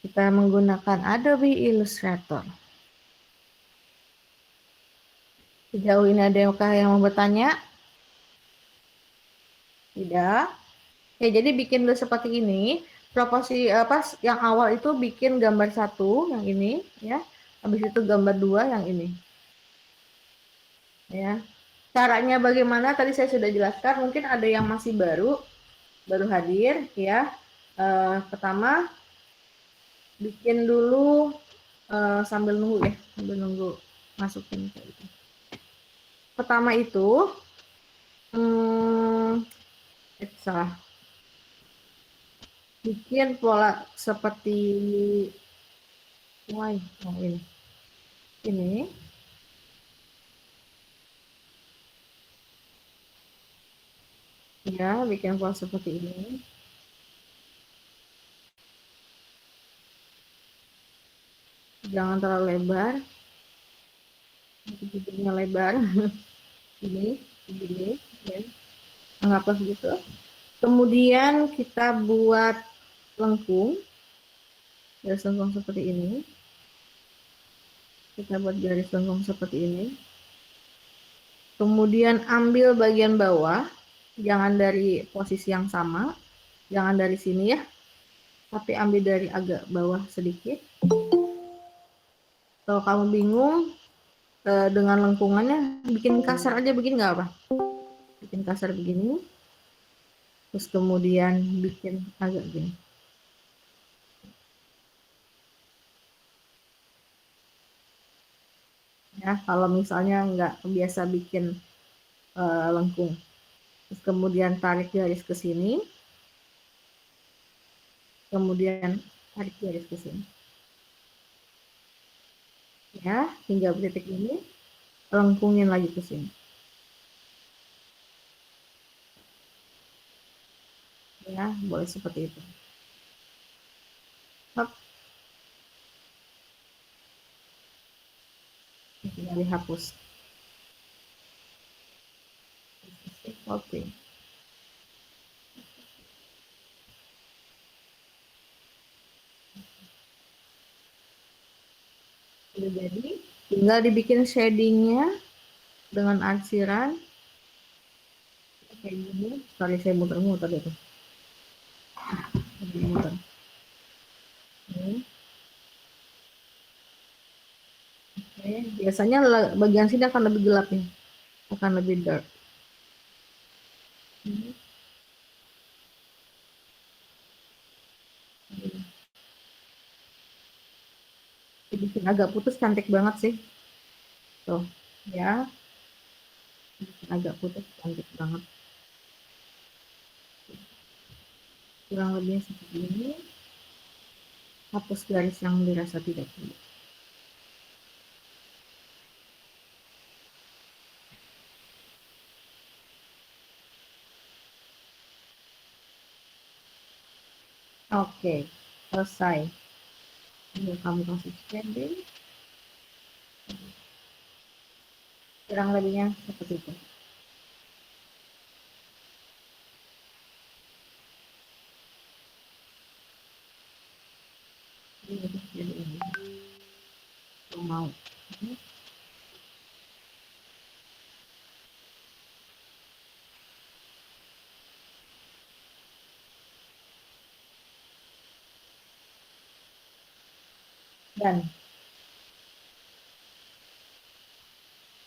Kita menggunakan Adobe Illustrator. Sejauh ini adakah yang mau bertanya? Tidak. Oke, jadi bikin dulu seperti ini. Proporsi pas yang awal itu bikin gambar satu yang ini, ya. Habis itu gambar dua yang ini, ya. Caranya bagaimana? Tadi saya sudah jelaskan. Mungkin ada yang masih baru hadir, ya. Pertama, bikin dulu sambil nunggu ya, sambil nunggu masukin kayak gitu. Pertama itu, salah. Bikin pola seperti ini. Ya, bikin pola seperti ini. Jangan terlalu lebar. Bibirnya lebar. Ini, ya. Anggaplah gitu. Kemudian kita buat lengkung. Garis lengkung seperti ini. Kita buat garis lengkung seperti ini. Kemudian ambil bagian bawah. Jangan dari posisi yang sama. Jangan dari sini ya. Tapi ambil dari agak bawah sedikit. Kalau kamu bingung dengan lengkungannya, bikin kasar aja begini nggak apa? Bikin kasar begini. Terus kemudian bikin agak gini. Ya, kalau misalnya nggak biasa bikin lengkung. Terus kemudian tarik garis ke sini. Kemudian tarik garis ke sini. Ya, hingga titik ini. Lengkungin lagi ke sini. Ya, boleh seperti itu. Hop. Tinggal dihapus. Oke. Sudah jadi. Tinggal dibikin shadingnya dengan arsiran. Kayak gini. Sorry, saya muter-muter itu. Muter. Oke. Biasanya bagian sini akan lebih gelap nih. Akan lebih dark. Dibikin agak putus, cantik banget sih. Tuh, ya. Bikin agak putus, cantik banget. Kurang lebih seperti ini. Hapus garis yang dirasa tidak perlu. Oke, selesai. Ini kamu kasih shading. Kurang lebihnya seperti itu. Ini mau. Dan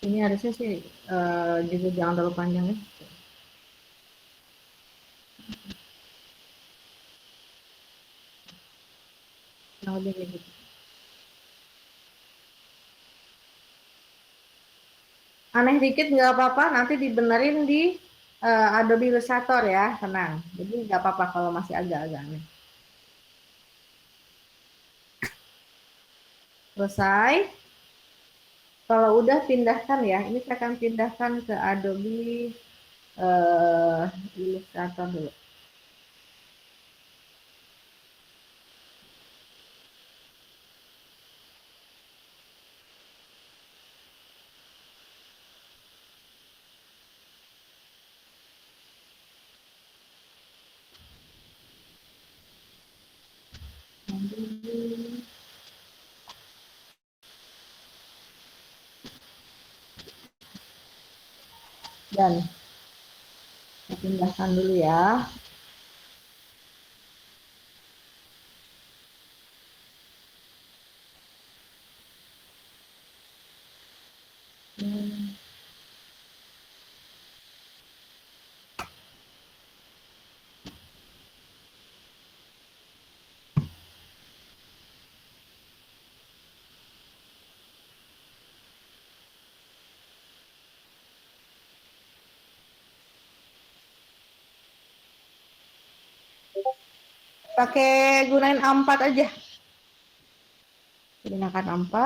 ini harusnya sih juga jangan terlalu panjang ya. Kurang lebih kayak gitu. Aneh dikit nggak apa-apa, nanti dibenerin di Adobe Illustrator ya, tenang. Jadi nggak apa-apa kalau masih agak-agak aneh. Selesai. Kalau udah pindahkan ya, ini saya akan pindahkan ke Adobe Illustrator dulu. Dan saya pindahkan dulu ya. Pakai gunain A4 aja. Gunakan A4.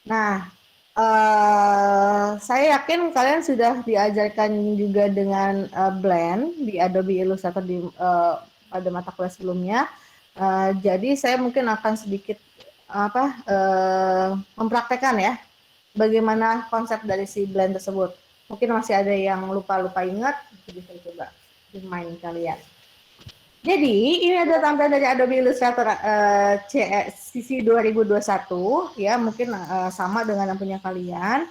Nah, saya yakin kalian sudah diajarkan juga dengan Blend di Adobe Illustrator pada mata kuliah sebelumnya. Jadi saya mungkin akan sedikit mempraktekkan ya bagaimana konsep dari si Blend tersebut. Mungkin masih ada yang lupa ingat, bisa coba main kalian. Jadi ini ada tampilan dari Adobe Illustrator CC 2021 ya, mungkin sama dengan yang punya kalian.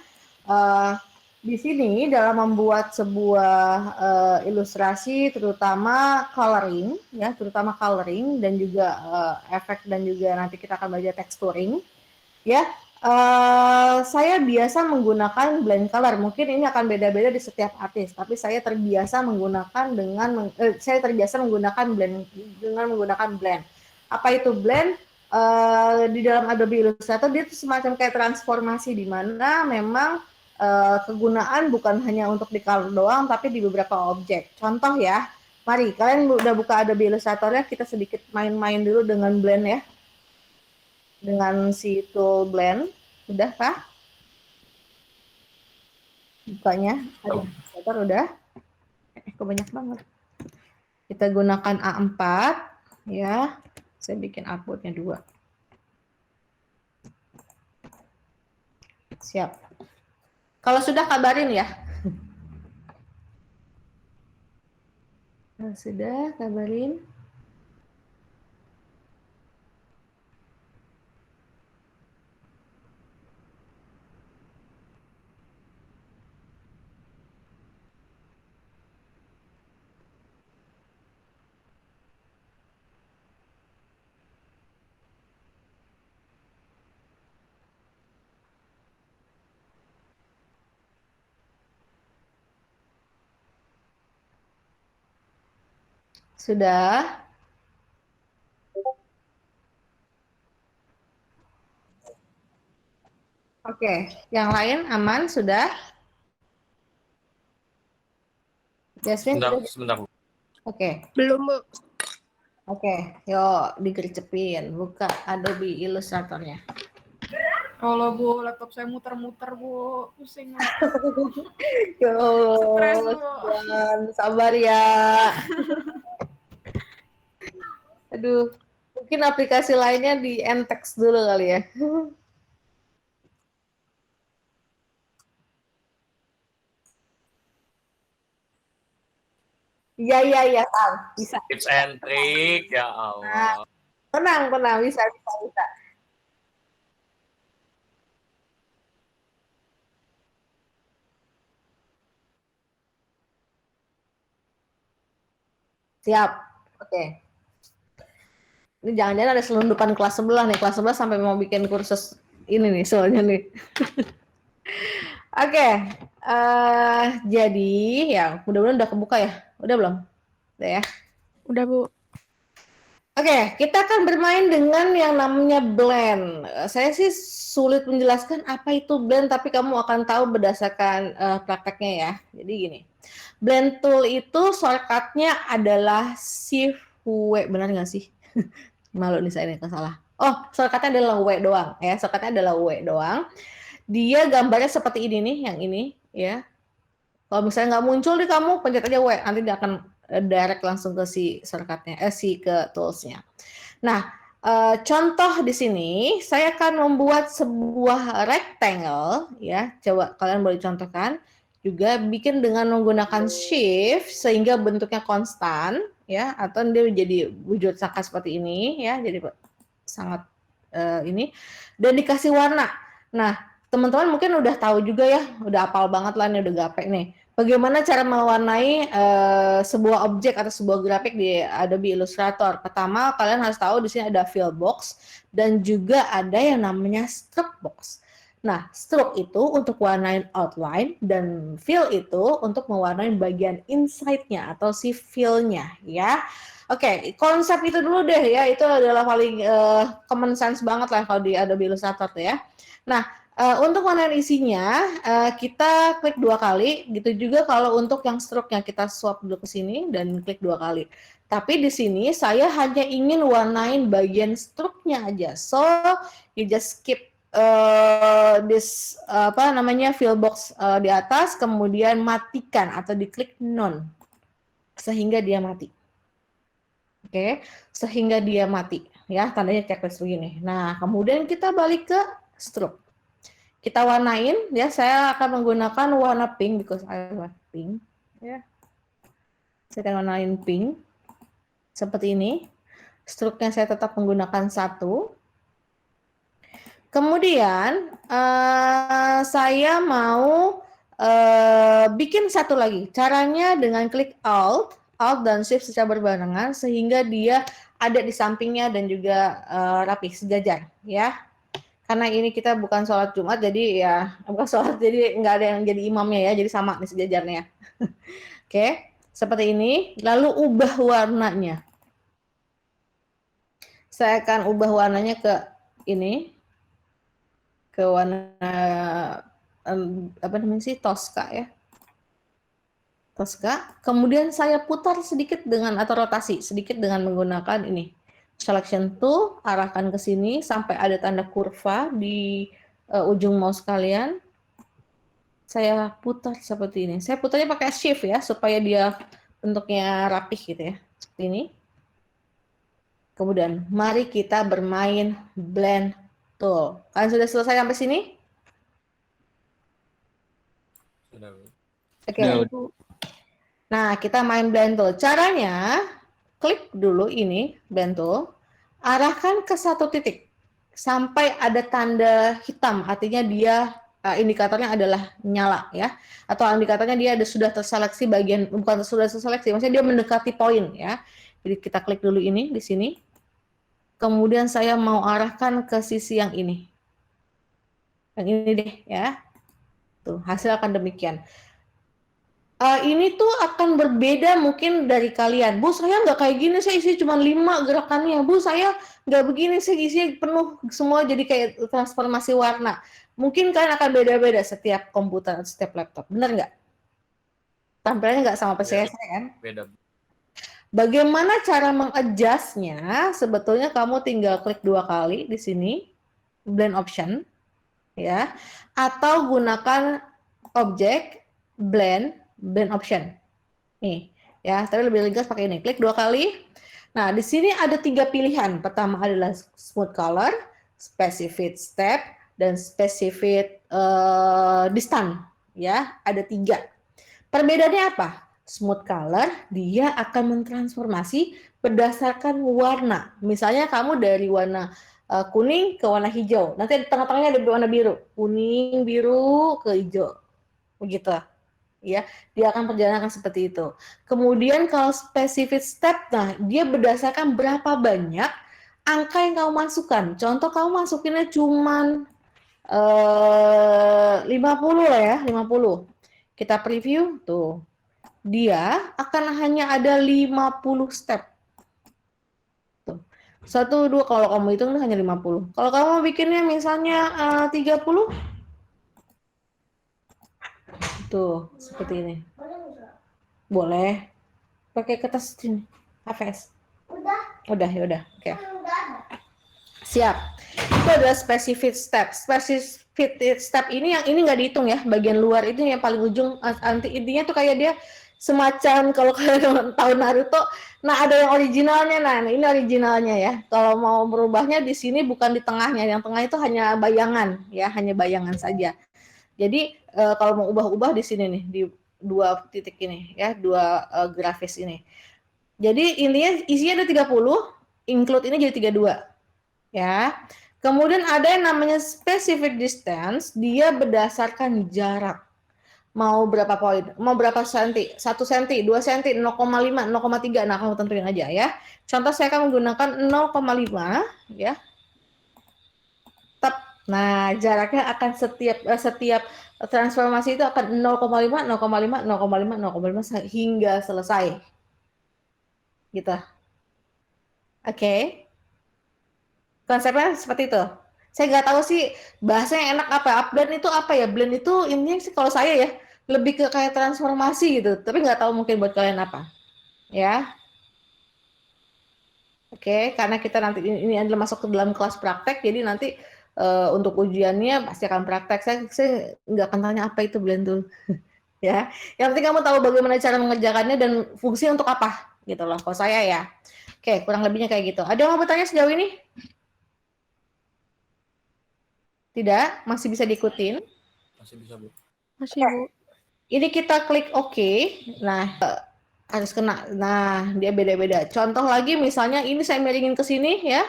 Di sini dalam membuat sebuah ilustrasi terutama coloring ya, dan juga efek dan juga nanti kita akan belajar texturing ya. Saya biasa menggunakan blend color. Mungkin ini akan beda-beda di setiap artis, tapi saya terbiasa menggunakan menggunakan blend. Apa itu blend? Di dalam Adobe Illustrator dia itu semacam kayak transformasi di mana memang kegunaan bukan hanya untuk di color doang, tapi di beberapa objek. Contoh ya, mari kalian udah buka Adobe Illustrator ya, kita sedikit main-main dulu dengan blend ya. Dengan si tool blend, sudah kah? Bukanya, udah. Kok banyak banget. Kita gunakan A4, ya. Saya bikin outputnya 2. Siap. Kalau sudah kabarin ya. Kalau sudah kabarin. Sudah. Oke, yang lain aman sudah? Jasmine, sebentar. Oke. Belum, Bu. Oke, yuk digercepin. Buka Adobe Illustrator-nya. Kalau Bu, laptop saya muter-muter, Bu. Pusing. Stres, sabar ya. Aduh, mungkin aplikasi lainnya di Entext dulu kali ya. Iya, bisa. Tips and trick, ya Allah. Tenang, bisa. Siap, oke. Ini jangan-jangan ada selundupan kelas sebelah nih, kelas sebelah sampai mau bikin kursus ini nih soalnya nih. Oke, jadi ya mudah-mudahan udah kebuka ya, udah belum? Udah ya? Udah, Bu. Oke, kita akan bermain dengan yang namanya blend. Saya sih sulit menjelaskan apa itu blend, tapi kamu akan tahu berdasarkan prakteknya ya. Jadi gini, blend tool itu shortcutnya adalah Shift W, benar nggak sih? Malu nih saya ini salah. Oh, shortcutnya adalah W doang ya. Shortcutnya adalah W doang. Dia gambarnya seperti ini nih, yang ini ya. Kalau misalnya nggak muncul di kamu, pencet aja W, nanti dia akan direct langsung ke si shortcutnya, ke toolsnya. Nah, Contoh di sini, saya akan membuat sebuah rectangle, ya. Coba kalian boleh contohkan. Juga bikin dengan menggunakan shift sehingga bentuknya konstan, ya, atau dia jadi wujud sangka seperti ini, ya. Jadi sangat ini dan dikasih warna. Nah, teman-teman mungkin udah tahu juga ya, udah hafal banget lah nih, udah gape nih. Bagaimana cara mewarnai sebuah objek atau sebuah grafik di Adobe Illustrator? Pertama, kalian harus tahu di sini ada fill box dan juga ada yang namanya stroke box. Nah, stroke itu untuk warnain outline dan fill itu untuk mewarnai bagian inside-nya atau si fill-nya, ya. Oke, konsep itu dulu deh ya, itu adalah paling common sense banget lah kalau di Adobe Illustrator tuh ya. Nah, untuk warna isinya, kita klik 2 kali, gitu juga kalau untuk yang stroke-nya kita swap dulu ke sini dan klik 2 kali. Tapi di sini saya hanya ingin warnain bagian stroke-nya aja. So, you just skip this fill box di atas, kemudian matikan atau diklik none sehingga dia mati. Oke, sehingga dia mati ya, tandanya checklist begini. Nah, kemudian kita balik ke stroke. Kita warnain ya, saya akan menggunakan warna pink because I like pink ya. Saya akan warnain pink seperti ini. Stroke-nya saya tetap menggunakan 1. Kemudian saya mau bikin satu lagi. Caranya dengan klik Alt dan Shift secara berbarengan sehingga dia ada di sampingnya dan juga rapi sejajar ya. Karena ini kita bukan sholat Jumat, jadi ya bukan sholat, jadi nggak ada yang jadi imamnya ya, jadi sama nih sejajarnya. Oke, seperti ini. Lalu ubah warnanya. Saya akan ubah warnanya ke ini, ke warna Tosca ya. Tosca. Kemudian saya putar sedikit dengan atau rotasi sedikit dengan menggunakan ini. Selection tool, arahkan ke sini sampai ada tanda kurva di ujung mouse kalian. Saya putar seperti ini. Saya putarnya pakai shift ya, supaya dia bentuknya rapih gitu ya. Seperti ini. Kemudian, mari kita bermain blend tool. Kalian sudah selesai sampai sini? Sudah. Oke. Nah, kita main blend tool. Caranya, klik dulu ini, blend tool, arahkan ke satu titik sampai ada tanda hitam, artinya dia indikatornya adalah nyala ya, atau indikatornya dia sudah terseleksi bagian, bukan sudah terseleksi, maksudnya dia mendekati poin ya. Jadi kita klik dulu ini di sini, kemudian saya mau arahkan ke sisi yang ini deh ya, tuh hasil akan demikian. Ini tuh akan berbeda mungkin dari kalian. Bu, saya nggak kayak gini, saya isi cuma 5 gerakannya. Bu, saya nggak begini, saya isi penuh semua jadi kayak transformasi warna. Mungkin kalian akan beda-beda setiap komputer, setiap laptop. Benar nggak? Tampilannya nggak sama persis kan? Beda. Bagaimana cara mengadjustnya? Sebetulnya kamu tinggal klik 2 kali di sini, blend option, ya, atau gunakan objek, blend option. Nih, ya, tapi lebih ringkas pakai ini. Klik 2 kali. Nah, di sini ada 3 pilihan. Pertama adalah smooth color, specific step, dan specific distance. Ya, ada 3. Perbedaannya apa? Smooth color, dia akan mentransformasi berdasarkan warna. Misalnya kamu dari warna kuning ke warna hijau. Nanti di tengah-tengahnya ada warna biru. Kuning, biru, ke hijau. Begitu. Ya, dia akan perjalanan seperti itu. Kemudian kalau specific step, nah dia berdasarkan berapa banyak angka yang kamu masukkan. Contoh kamu masukinnya cuman 50 lah ya, 50. Kita preview tuh. Dia akan hanya ada 50 step. Tuh. 1, 2 kalau kamu hitung hanya 50. Kalau kamu bikinnya misalnya 30, tuh, seperti ini. Boleh. Pakai kertas sini. HVS. Udah, ya udah. Oke. Siap. Itu adalah specific step. Specific step ini yang ini nggak dihitung ya. Bagian luar itu yang paling ujung. Intinya tuh kayak dia semacam kalau kalian tahu Naruto, nah ada yang originalnya, nah ini originalnya ya. Kalau mau merubahnya di sini bukan di tengahnya, yang tengah itu hanya bayangan ya, hanya bayangan saja. Jadi kalau mau ubah-ubah di sini nih, di dua titik ini ya, dua grafis ini. Jadi intinya isinya ada 30, include ini jadi 32 ya. Kemudian ada yang namanya specific distance, dia berdasarkan jarak. Mau berapa poin, mau berapa senti, 1 senti, 2 senti, 0,5, 0,3, nah kamu tentuin aja ya. Contoh saya akan menggunakan 0,5 ya. Nah, jaraknya akan setiap transformasi itu akan 0,5, 0,5, 0,5, 0,5 hingga selesai. Gitu. Oke. Konsepnya seperti itu. Saya nggak tahu sih bahasanya enak apa. Upblend itu apa ya? Blend itu intinya sih kalau saya ya lebih ke kayak transformasi gitu. Tapi nggak tahu mungkin buat kalian apa. Ya. Oke, karena kita nanti ini adalah masuk ke dalam kelas praktek, jadi nanti untuk ujiannya pasti akan praktek. Saya nggak akan tanya apa itu blend tool. Ya. Yang penting kamu tahu bagaimana cara mengerjakannya dan fungsi untuk apa gitu loh. Kalau saya ya. Oke, kurang lebihnya kayak gitu. Ada yang mau bertanya sejauh ini? Tidak? Masih bisa diikutin? Masih bisa, Bu. Masih, Bu. Ini kita klik OK. Nah, harus kena. Nah, dia beda-beda. Contoh lagi misalnya ini saya miringin ke sini ya.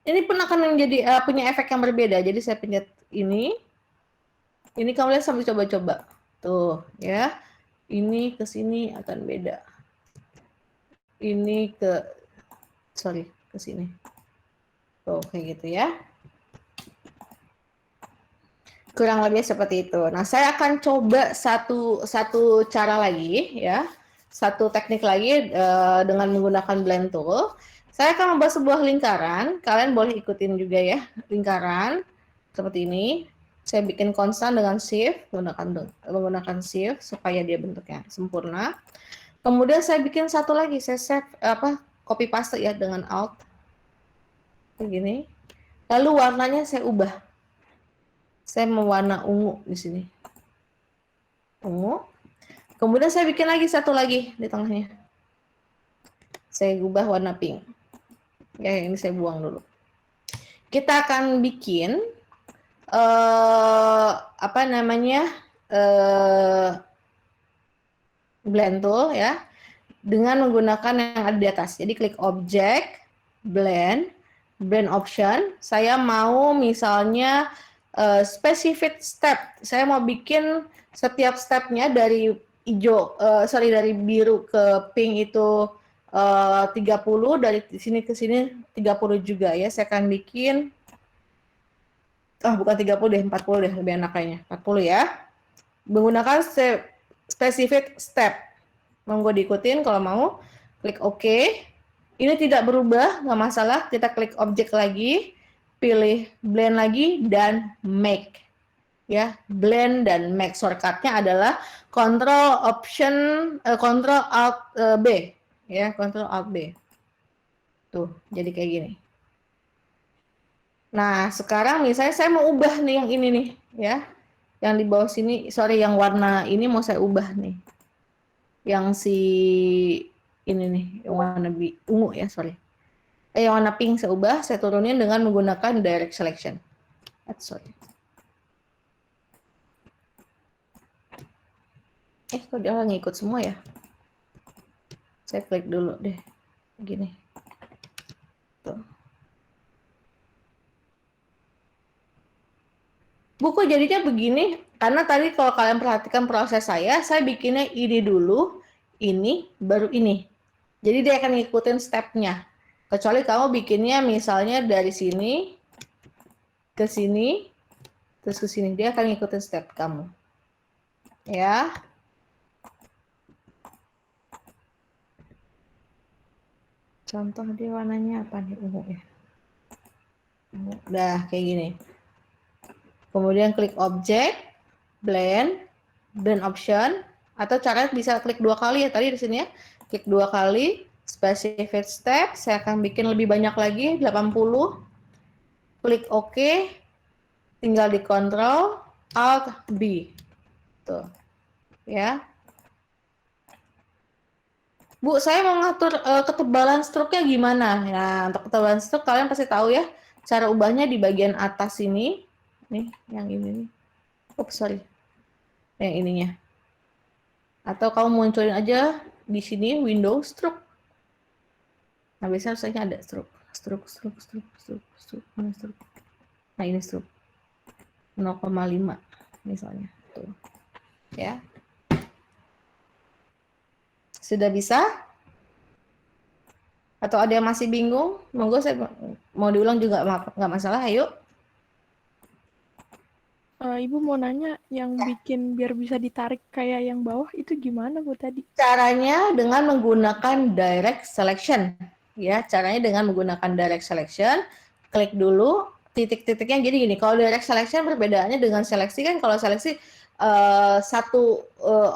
Ini pun akan menjadi punya efek yang berbeda. Jadi saya pencet ini. Ini kamu lihat sambil coba-coba. Tuh, ya. Ini ke sini akan beda. Ini ke sini. Tuh, kayak gitu ya. Kurang lebih seperti itu. Nah, saya akan coba satu cara lagi ya. Satu teknik lagi dengan menggunakan blend tool. Saya akan membuat sebuah lingkaran. Kalian boleh ikutin juga ya. Lingkaran seperti ini. Saya bikin konstan dengan shift, menggunakan shift supaya dia bentuknya sempurna. Kemudian saya bikin satu lagi, saya save copy paste ya dengan alt. Begini. Lalu warnanya saya ubah. Saya mau warna ungu di sini. Ungu. Kemudian saya bikin lagi satu lagi di tengahnya. Saya ubah warna pink. Ya, ini saya buang dulu. Kita akan bikin blend tool ya dengan menggunakan yang ada di atas. Jadi klik object, blend option. Saya mau misalnya specific step. Saya mau bikin setiap stepnya dari dari biru ke pink itu 30, dari sini ke sini 30 juga ya. Saya akan bikin bukan 30 deh, 40 deh, lebih enak kayaknya. 40 ya. Menggunakan specific step. Monggo diikutin kalau mau. Klik OK. Ini tidak berubah, nggak masalah. Kita klik objek lagi, pilih blend lagi dan make. Ya, blend dan make. Shortcutnya adalah Ctrl Alt B. Ya, Ctrl Alt B. Tuh, jadi kayak gini. Nah, sekarang misalnya saya mau ubah nih yang ini nih, ya. Yang di bawah sini, yang warna ini mau saya ubah nih. Yang ini nih, yang warna ungu ya, yang warna pink saya ubah, saya turunin dengan menggunakan direct selection. Kok dia ngikut semua ya? Saya klik dulu deh, gini. Tuh. Buku jadinya begini, karena tadi kalau kalian perhatikan proses saya bikinnya ini dulu, ini, baru ini. Jadi dia akan ngikutin stepnya. Kecuali kamu bikinnya misalnya dari sini, ke sini, terus ke sini. Dia akan ngikutin step kamu. Ya. Contoh dia warnanya apa nih? Ungu ya. Udah, kayak gini. Kemudian klik objek, blend option, atau caranya bisa klik 2 kali ya tadi di sini ya. Klik 2 kali, specific step, saya akan bikin lebih banyak lagi, 80. Klik OK, tinggal di Ctrl Alt B. Tuh. Ya. Bu, saya mau ngatur ketebalan struknya gimana? Nah, untuk ketebalan struk kalian pasti tahu ya, cara ubahnya di bagian atas ini. Nih, yang ini nih. Oops, sorry. Yang ininya. Atau kamu munculin aja di sini window stroke. Nah, biasanya harusnya ada stroke. Stroke. Mana stroke? Nah, ini stroke. 0,5 misalnya. Tuh. Ya. Sudah bisa? Atau ada yang masih bingung? Monggo saya mau diulang juga nggak masalah. Ayo. Ibu mau nanya, yang bikin biar bisa ditarik kayak yang bawah itu gimana Bu tadi? Caranya dengan menggunakan direct selection. Ya, caranya dengan menggunakan direct selection. Klik dulu titik-titiknya. Jadi gini, kalau direct selection perbedaannya dengan seleksi kan, kalau seleksi satu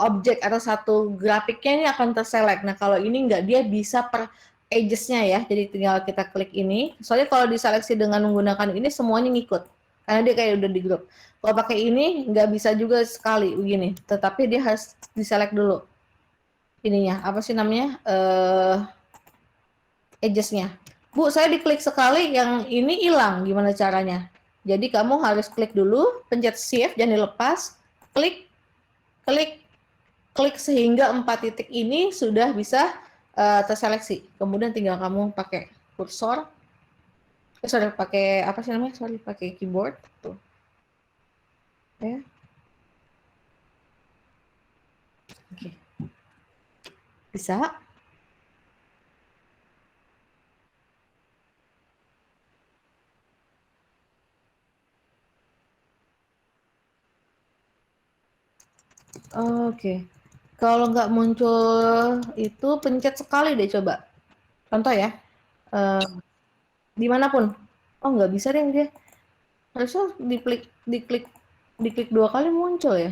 objek atau satu grafiknya ini akan terselect. Nah, kalau ini enggak, dia bisa per edges-nya ya. Jadi tinggal kita klik ini. Soalnya kalau diseleksi dengan menggunakan ini semuanya ngikut. Karena dia kayak udah di grup. Kalau pakai ini nggak bisa juga sekali begini, tetapi dia harus diselect dulu. Ininya, apa sih namanya? Edges-nya. Bu, saya diklik sekali, yang ini hilang. Gimana caranya? Jadi kamu harus klik dulu, pencet shift, jangan dilepas. Klik, klik, klik sehingga 4 titik ini sudah bisa terseleksi. Kemudian tinggal kamu pakai kursor. Sorry, pakai apa sih namanya? Sorry, pakai keyboard. Tuh. Ya. Oke. Bisa? Oke. Kalau nggak muncul itu pencet sekali deh coba. Contoh ya. Dimanapun. Oh nggak bisa deh dia. Harusnya diklik 2 kali muncul ya.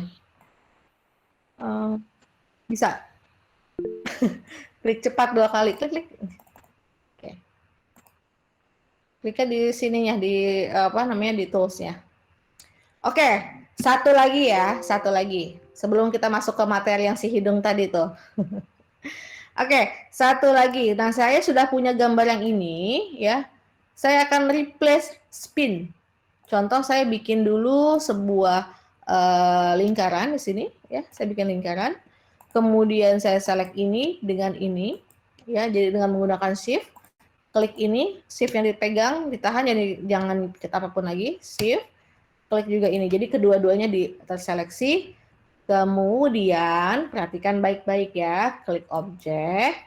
Bisa. Klik cepat 2 kali. Klik. Oke. Kliknya di sininya, di apa namanya, di toolsnya. Oke, satu lagi ya, satu lagi. Sebelum kita masuk ke materi yang si hidung tadi tuh. Oke, satu lagi. Nah, saya sudah punya gambar yang ini ya. Saya akan replace spin. Contoh saya bikin dulu sebuah lingkaran di sini ya. Saya bikin lingkaran. Kemudian saya select ini dengan ini ya. Jadi dengan menggunakan shift, klik ini, shift yang dipegang, ditahan, jadi jangan klik apapun lagi, shift, klik juga ini. Jadi kedua-duanya terseleksi. Kemudian perhatikan baik-baik ya, klik objek,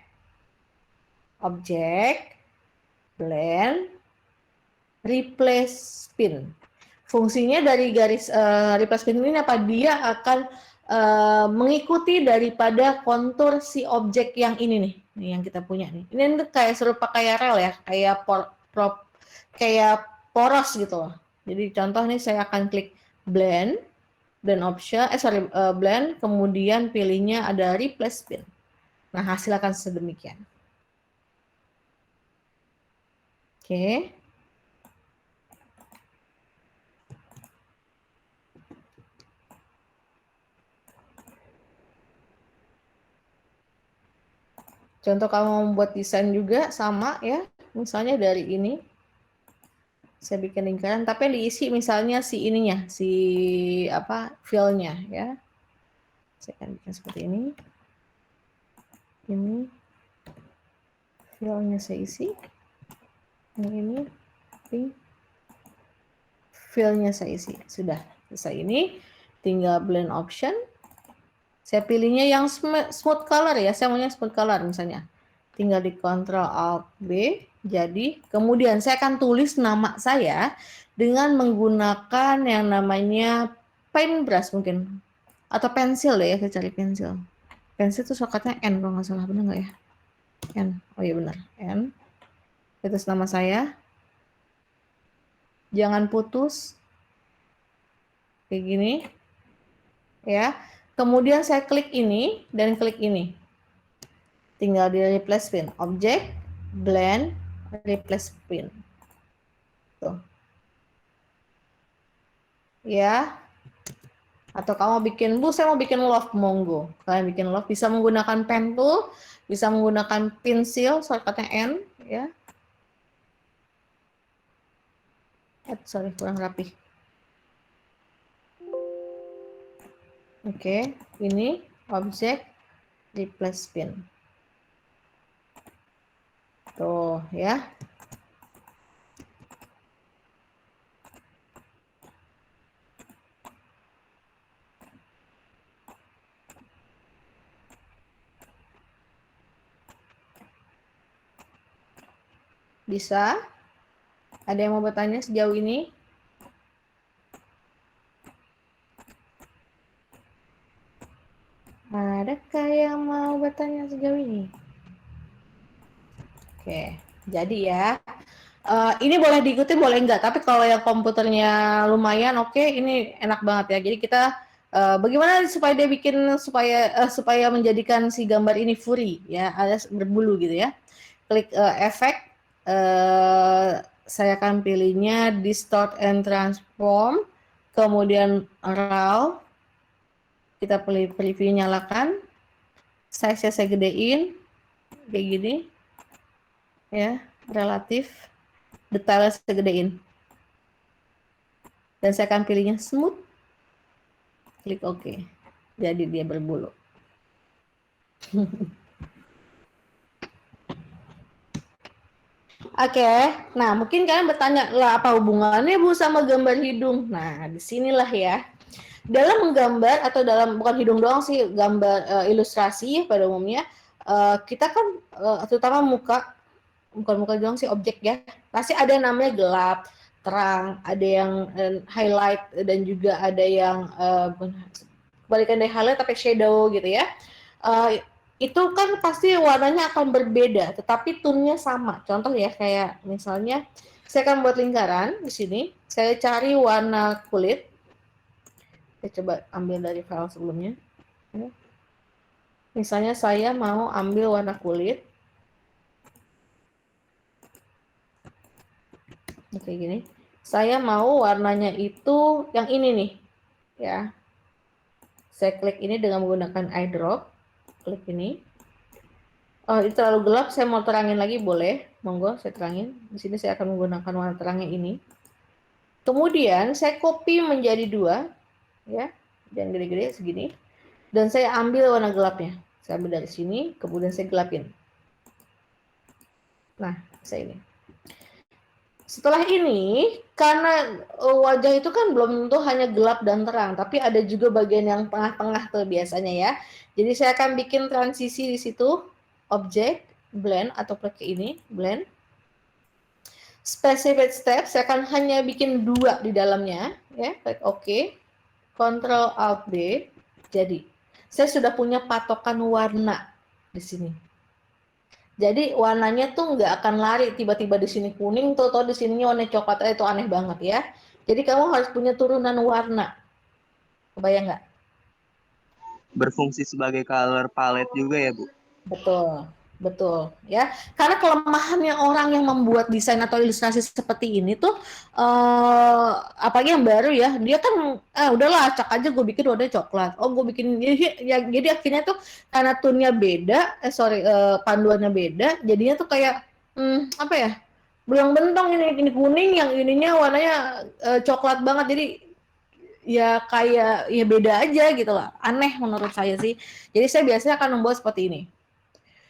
blend, replace spin. Fungsinya dari garis replace spin ini apa? Dia akan mengikuti daripada kontur si objek yang ini nih, yang kita punya nih. Ini kayak serupa kayak rel ya, kayak poros gitu loh. Jadi contoh nih saya akan klik blend, blend, kemudian pilihnya ada replace spin. Nah, hasil akan sedemikian. Oke. Contoh kamu membuat desain juga sama ya. Misalnya dari ini. Saya bikin lingkaran, tapi yang diisi misalnya si ininya, si apa, fill-nya ya. Saya akan bikin seperti ini. Ini fill-nya saya isi. Ini fill-nya saya isi. Sudah selesai ini. Tinggal blend option. Saya pilihnya yang smooth color ya. Saya maunya smooth color misalnya. Tinggal di Ctrl Alt B. Jadi kemudian saya akan tulis nama saya dengan menggunakan yang namanya paintbrush mungkin. Atau pensil deh ya, saya cari pensil. Pensil itu shortcutnya N kalau nggak salah, benar nggak ya? N, oh iya benar, N. Itu nama saya. Jangan putus. Kayak gini. Ya. Kemudian saya klik ini dan klik ini. Tinggal di replace spin. Object, blend, replace spin. Tuh. Ya. Atau kamu bikin, Bu, saya mau bikin love, monggo. Kalian bikin love, bisa menggunakan pen tool, bisa menggunakan pensil, shortcutnya N, ya. Sorry, kurang rapi. Oke, ini objek replace pin. Tuh, ya. Bisa? Ada yang mau bertanya sejauh ini? Adakah yang mau bertanya sejauh ini? Oke, jadi ya, ini boleh diikuti, boleh enggak. Tapi kalau yang komputernya lumayan, oke, ini enak banget ya. Jadi kita bagaimana supaya dia bikin supaya menjadikan si gambar ini furry ya, alias berbulu gitu ya. Klik efek, saya akan pilihnya distort and transform, kemudian raw, kita pilih preview, nyalakan, size-nya saya gedein kayak gini ya, relatif, detailnya saya gedein, dan saya akan pilihnya smooth, klik OK, jadi dia berbulu. Oke, nah mungkin kalian bertanya, lah apa hubungannya Bu sama gambar hidung? Nah, disinilah ya. Dalam menggambar atau dalam, bukan hidung doang sih, gambar ilustrasi pada umumnya, kita kan terutama muka, bukan muka doang sih, objek ya, pasti ada yang namanya gelap, terang, ada yang highlight, dan juga ada yang kebalikan dari highlight tapi shadow gitu ya. Itu kan pasti warnanya akan berbeda, tetapi tone-nya sama. Contoh ya, kayak misalnya saya akan buat lingkaran di sini, saya cari warna kulit. Saya coba ambil dari file sebelumnya. Misalnya saya mau ambil warna kulit. Kayak gini. Saya mau warnanya itu yang ini nih. Ya. Saya klik ini dengan menggunakan eye drop. Klik ini. Oh, ini terlalu gelap, saya mau terangin lagi, boleh. Monggo, saya terangin. Di sini saya akan menggunakan warna terangnya ini. Kemudian saya copy menjadi 2, ya. Dan gede-gede segini. Dan saya ambil warna gelapnya. Saya ambil dari sini, kemudian saya gelapin. Nah, saya ini. Setelah ini, karena wajah itu kan belum tentu hanya gelap dan terang, tapi ada juga bagian yang tengah-tengah tuh biasanya ya. Jadi saya akan bikin transisi di situ, objek, blend, atau klik ini, blend. Specific step, saya akan hanya bikin 2 di dalamnya, ya, klik OK, Ctrl Alt D. Jadi, saya sudah punya patokan warna di sini. Jadi warnanya tuh nggak akan lari tiba-tiba di sini kuning, tuh di sininya warna coklat, itu aneh banget ya. Jadi kamu harus punya turunan warna. Kebayang nggak? Berfungsi sebagai color palette juga ya, Bu? Betul, betul ya. Karena kelemahannya orang yang membuat desain atau ilustrasi seperti ini tuh, apalagi yang baru ya, dia kan udahlah acak aja gue bikin warnanya coklat. Oh gue bikin jadi akhirnya tuh karena tone-nya beda, panduannya beda, jadinya tuh kayak apa ya? Belang bentong, ini kuning, yang ininya warnanya coklat banget, jadi ya kayak ya beda aja gitu lah, aneh menurut saya sih. Jadi saya biasanya akan membuat seperti ini.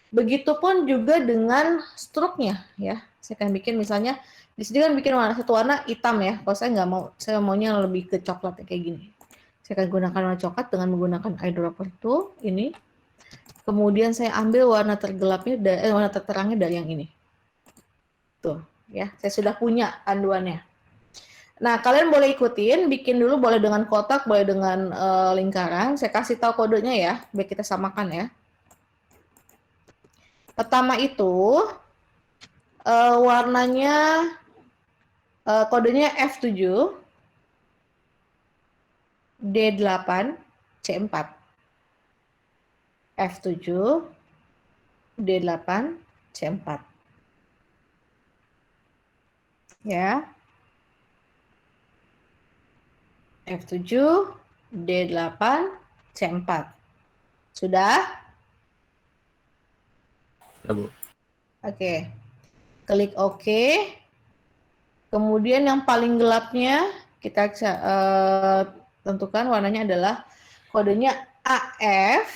Begitupun juga dengan struknya ya. Saya akan bikin misalnya di sini kan bikin satu warna hitam ya. Kalau saya nggak mau, saya maunya lebih ke coklat kayak gini. Saya akan gunakan warna coklat dengan menggunakan eyedropper tool ini. Kemudian saya ambil warna tergelapnya, warna terterangnya dari yang ini. Tuh ya, saya sudah punya panduannya. Nah, kalian boleh ikutin, bikin dulu, boleh dengan kotak, boleh dengan lingkaran. Saya kasih tahu kodenya ya, biar kita samakan ya. Pertama itu warnanya kodenya F7, D8, C4. F7, D8, C4. Ya. F7, D8, C4. Sudah? Ya, Bu. Oke. Klik OK. Kemudian yang paling gelapnya kita tentukan warnanya adalah kodenya AF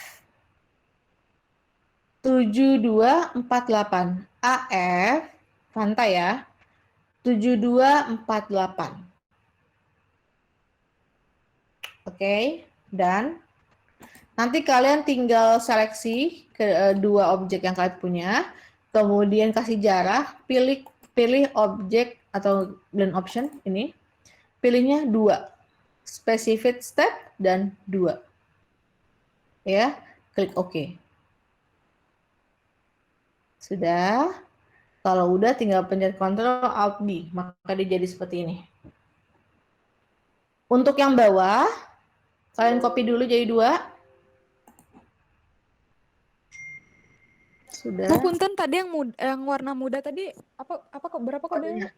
7248. AF Fanta ya. 7248. Oke, dan nanti kalian tinggal seleksi ke dua objek yang kalian punya, kemudian kasih jarak, pilih objek atau dan option ini, pilihnya 2, specific step dan 2. Ya, klik OK. Sudah. Kalau udah tinggal pencet Ctrl Alt D, maka dia jadi seperti ini. Untuk yang bawah, kalian copy dulu jadi 2. Sudah. Bu punten tadi yang warna muda tadi apa kok berapa kodenya?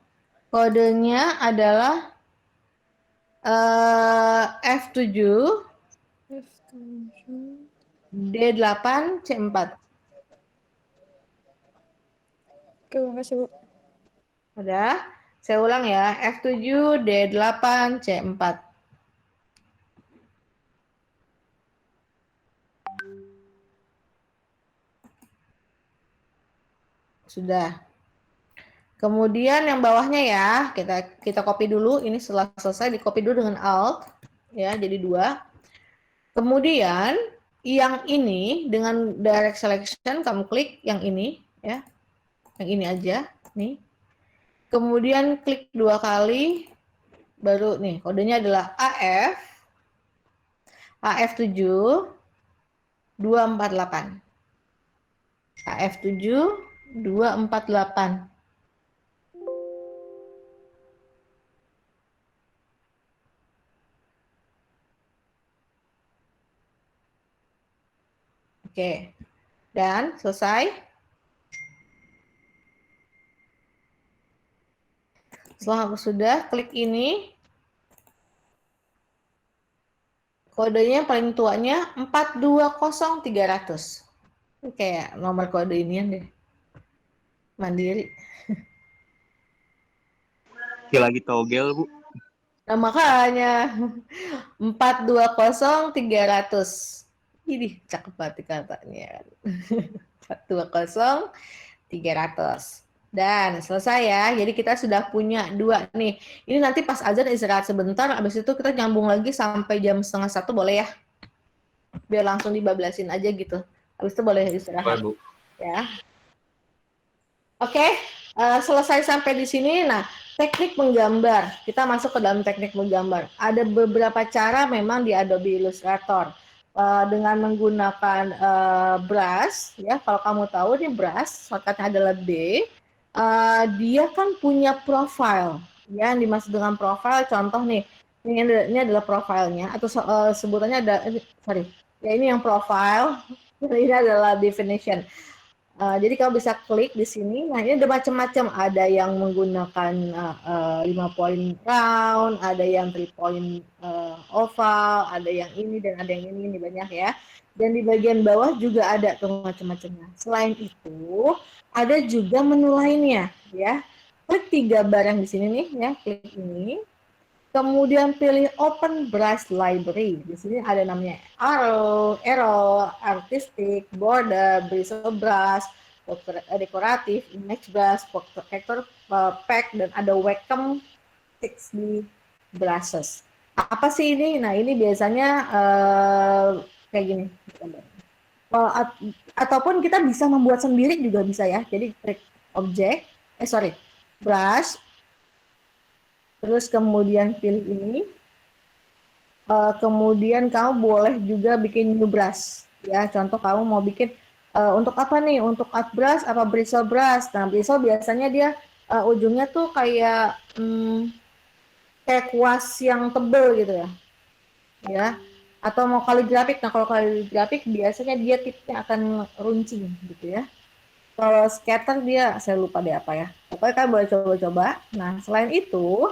Kodenya adalah F7 F7 D8 C4. Oke, makasih Bu. Udah? Saya ulang ya. F7 D8 C4. Sudah. Kemudian yang bawahnya ya, kita copy dulu. Ini setelah selesai di copy dulu dengan Alt ya, jadi 2. Kemudian yang ini dengan direct selection kamu klik yang ini ya. Yang ini aja nih. Kemudian klik 2 kali baru nih kodenya adalah AF7 248. AF7 248. Oke. Dan selesai. Setelah aku sudah klik ini, kodenya paling tuanya 420300. Ini kayak nomor kode inian deh. Mandiri. Kayak lagi togel, Bu. Nah, makanya 420300. Ini cakep banget katanya. 420300. Dan selesai ya. Jadi kita sudah punya 2 nih. Ini nanti pas azan istirahat sebentar. Habis itu kita nyambung lagi sampai jam 12:30 boleh ya? Biar langsung dibablasin aja gitu. Habis itu boleh istirahat. Boleh, Bu. Ya. Oke, selesai sampai di sini. Nah, teknik menggambar. Kita masuk ke dalam teknik menggambar. Ada beberapa cara memang di Adobe Illustrator. Dengan menggunakan brush, ya. Kalau kamu tahu nih brush, shortcutnya adalah B. Dia kan punya profile, ya. Yang dimaksud dengan profile, contoh nih, ini adalah profilnya atau sebutannya ada, sorry, ya ini yang profile, ini adalah definition. Jadi kamu bisa klik di sini. Nah, ini ada macam-macam. Ada yang menggunakan 5 point round, ada yang 3 point oval, ada yang ini dan ada yang ini banyak ya. Dan di bagian bawah juga ada tuh macam-macamnya. Selain itu, ada juga menu lainnya ya. Klik 3 barang di sini nih ya, klik ini. Kemudian pilih Open Brush Library. Di sini ada namanya Arrow, Artistic, Border, Bristle Brush, Dekoratif, Image Brush, Vector Pack, dan ada Wacom 6D Brushes. Apa sih ini? Nah, ini biasanya kayak gini. Ataupun kita bisa membuat sendiri juga bisa ya. Jadi klik objek, brush, terus kemudian pilih ini, kemudian kamu boleh juga bikin new brush, ya. Contoh kamu mau bikin untuk apa nih? Untuk art brush apa bristle brush? Nah, bristle biasanya dia ujungnya tuh kayak kuas yang tebel gitu ya, ya. Atau mau kaligrafik? Nah, kalau kaligrafik biasanya dia tipnya akan runcing gitu ya. Kalau scatter dia, saya lupa deh apa ya. Pokoknya kalian boleh coba-coba. Nah, selain itu,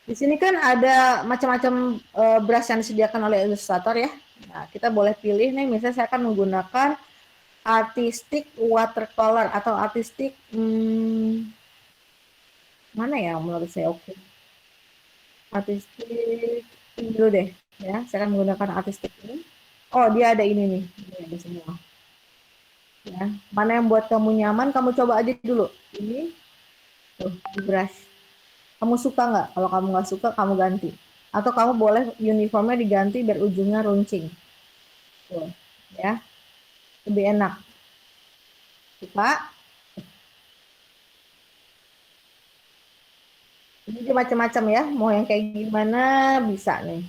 Di sini kan ada macam-macam brush yang disediakan oleh ilustrator ya. Nah, kita boleh pilih nih, misalnya saya akan menggunakan artistic watercolor atau artistic mana ya menurut saya oke. Artistic ini dulu deh ya. Saya akan menggunakan artistic ini. Oh, dia ada ini nih. Ini ada semua. Ya, mana yang buat kamu nyaman, kamu coba aja dulu. Ini tuh, di brush. Kamu suka nggak? Kalau kamu nggak suka, kamu ganti. Atau kamu boleh uniformnya diganti biar ujungnya runcing. Tuh, ya, lebih enak. Suka? Ini macam-macam ya, mau yang kayak gimana bisa nih.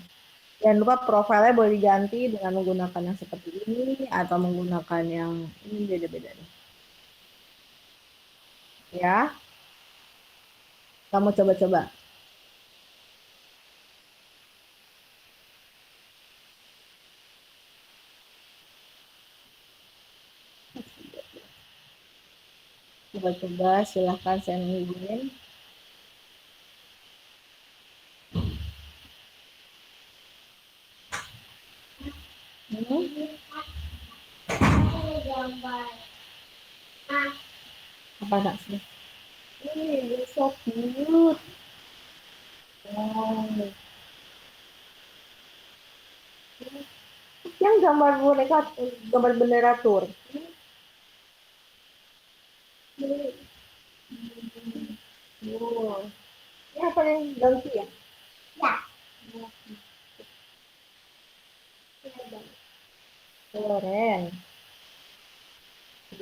Jangan lupa profilnya boleh diganti dengan menggunakan yang seperti ini atau menggunakan yang ini, beda-beda nih. Ya, kamu coba-coba. Coba-coba, silahkan saya izinin. Apa nak sih? Ini so cute. Wow. Yang gambar boneka, gambar bendera Turki. Wow. Ini apa yang ganti ya? Keren.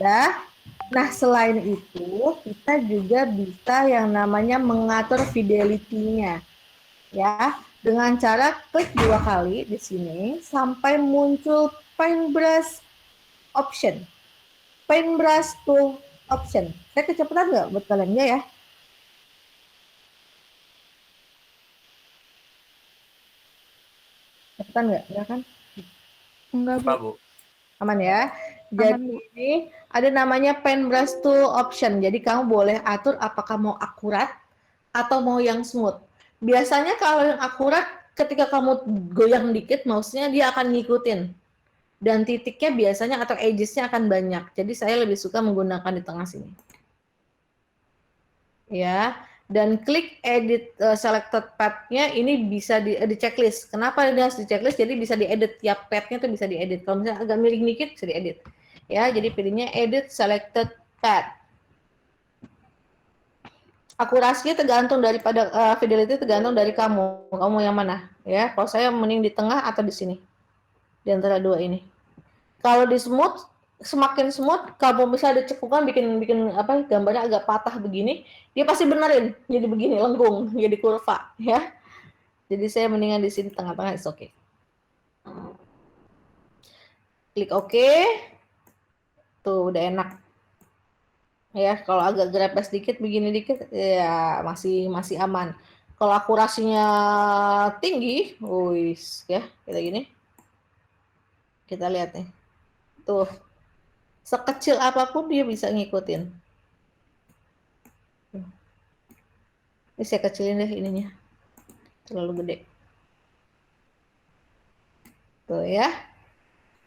Ya. Nah, selain itu, kita juga bisa yang namanya mengatur fidelity-nya. Ya, dengan cara klik 2 kali di sini sampai muncul paintbrush option. Paintbrush tool option. Saya kecepatan nggak buat kalian ya? Kecepatan nggak? Ya kan? Enggak, Bu. Apa, Bu? Aman ya. Aman, Jadi Bu. ini ada namanya paintbrush tool option. Jadi kamu boleh atur apakah mau akurat atau mau yang smooth. Biasanya kalau yang akurat ketika kamu goyang dikit mouse-nya dia akan ngikutin. Dan titiknya biasanya atau edges-nya akan banyak. Jadi saya lebih suka menggunakan di tengah sini. Ya, dan klik edit selected path-nya ini bisa di checklist. Kenapa ini harus di checklist? Jadi bisa diedit tiap path-nya tuh bisa diedit. Kalau misalnya agak miring dikit bisa diedit. Ya, jadi pilihnya edit selected path. Akurasinya tergantung daripada fidelity tergantung dari kamu. Kamu yang mana? Ya, kalau saya mending di tengah atau di sini. Di antara dua ini. Kalau di smooth, semakin smooth, kamu bisa ada cekungan bikin apa gambarnya agak patah begini, dia pasti benerin jadi begini lengkung, jadi kurva ya. Jadi saya mendingan di sini tengah-tengah, is oke. Klik oke. Tuh udah enak. Ya, kalau agak grepes dikit begini dikit ya masih aman. Kalau akurasinya tinggi, wis ya, kita gini. Kita lihat nih. Tuh, sekecil apapun dia bisa ngikutin. Ini saya kecilin deh ininya. Terlalu gede. Tuh ya.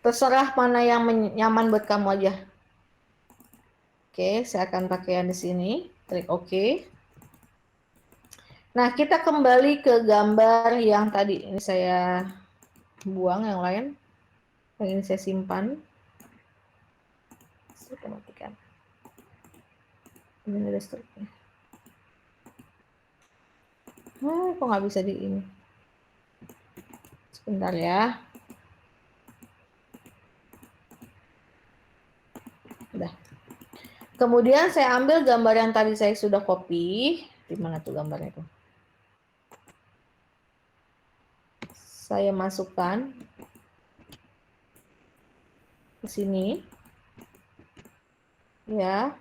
Terserah mana yang nyaman buat kamu aja. Oke, saya akan pakai yang di sini. Klik oke. Nah, kita kembali ke gambar yang tadi. Ini saya buang yang lain. Yang ini saya simpan. Saya matikan. Ini ada struknya. Kok nggak bisa di ini? Sebentar ya. Udah. Kemudian saya ambil gambar yang tadi saya sudah copy. Di mana tuh gambarnya tuh? Saya masukkan ke sini. Ya.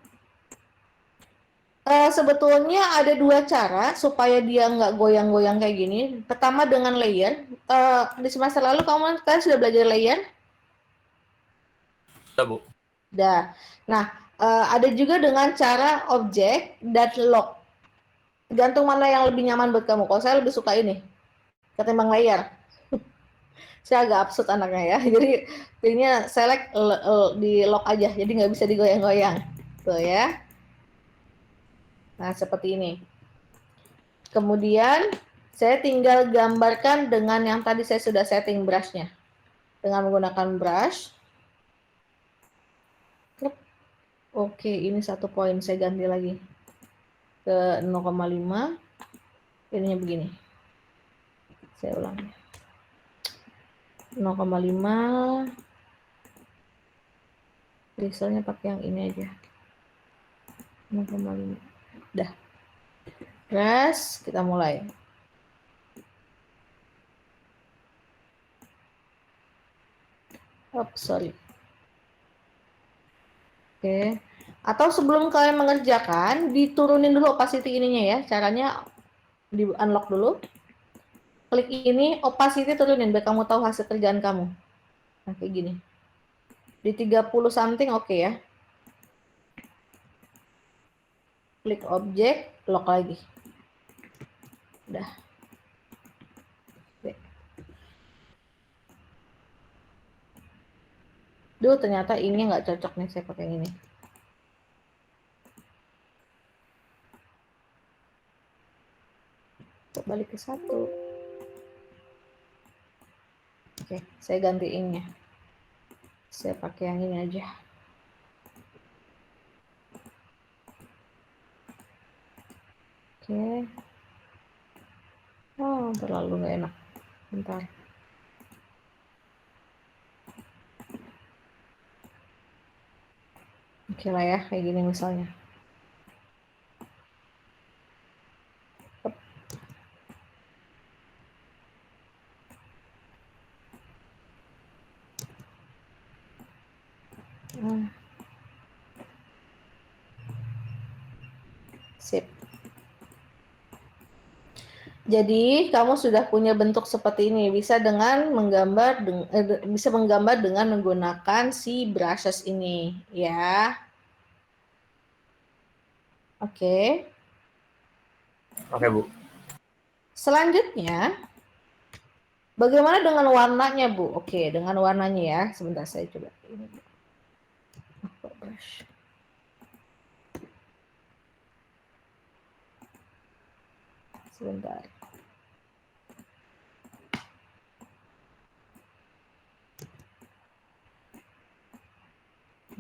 Sebetulnya ada dua cara supaya dia nggak goyang-goyang kayak gini. Pertama dengan layer. Di semester lalu kalian sudah belajar layer? Sudah, Bu. Nah, ada juga dengan cara object dan lock. Tergantung mana yang lebih nyaman buat kamu. Kalau saya lebih suka ini ketimbang layar. Saya agak absurd anaknya ya. Jadi pilihnya select di lock aja. Jadi nggak bisa digoyang-goyang. Tuh ya. Nah seperti ini. Kemudian saya tinggal gambarkan dengan yang tadi saya sudah setting brushnya. Dengan menggunakan brush. Oke, ini 1 poin. Saya ganti lagi ke 0,5. Ininya begini. Saya ulang. 0,5. Pixelnya pakai yang ini aja. 0,5. Dah. Brush, kita mulai. Sorry. Oke. Atau sebelum kalian mengerjakan, diturunin dulu opacity ininya ya. Caranya di unlock dulu. Klik ini, opacity turunin biar kamu tahu hasil kerjaan kamu. Nah, kayak gini. Di 30 something oke ya. Klik objek, lock lagi. Udah. Oke. Duh, ternyata ini nggak cocok nih saya pakai yang ini. Balik ke 1. Oke, saya gantiinnya. Saya pakai yang ini aja. Oke. Oh, terlalu nggak enak. Bentar. Oke lah ya, kayak gini misalnya. Sip. Jadi kamu sudah punya bentuk seperti ini, bisa dengan menggambar dengan menggunakan si brushes ini, ya. Oke. Oke, Bu. Selanjutnya, bagaimana dengan warnanya, Bu? Oke, dengan warnanya ya. Sebentar saya coba ini. Brush. Sebentar.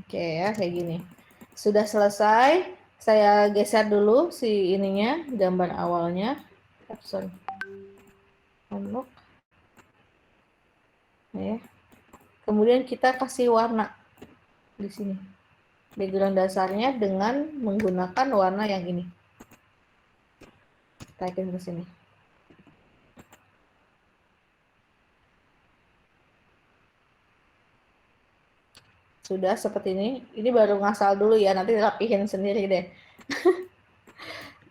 Oke ya, kayak gini. Sudah selesai. Saya geser dulu si ininya, gambar awalnya. Sorry. Unlock. Ya. Kemudian kita kasih warna di sini. Background dasarnya dengan menggunakan warna yang ini. Taikin ke sini. Sudah seperti ini. Ini baru ngasal dulu ya, nanti rapihin sendiri deh.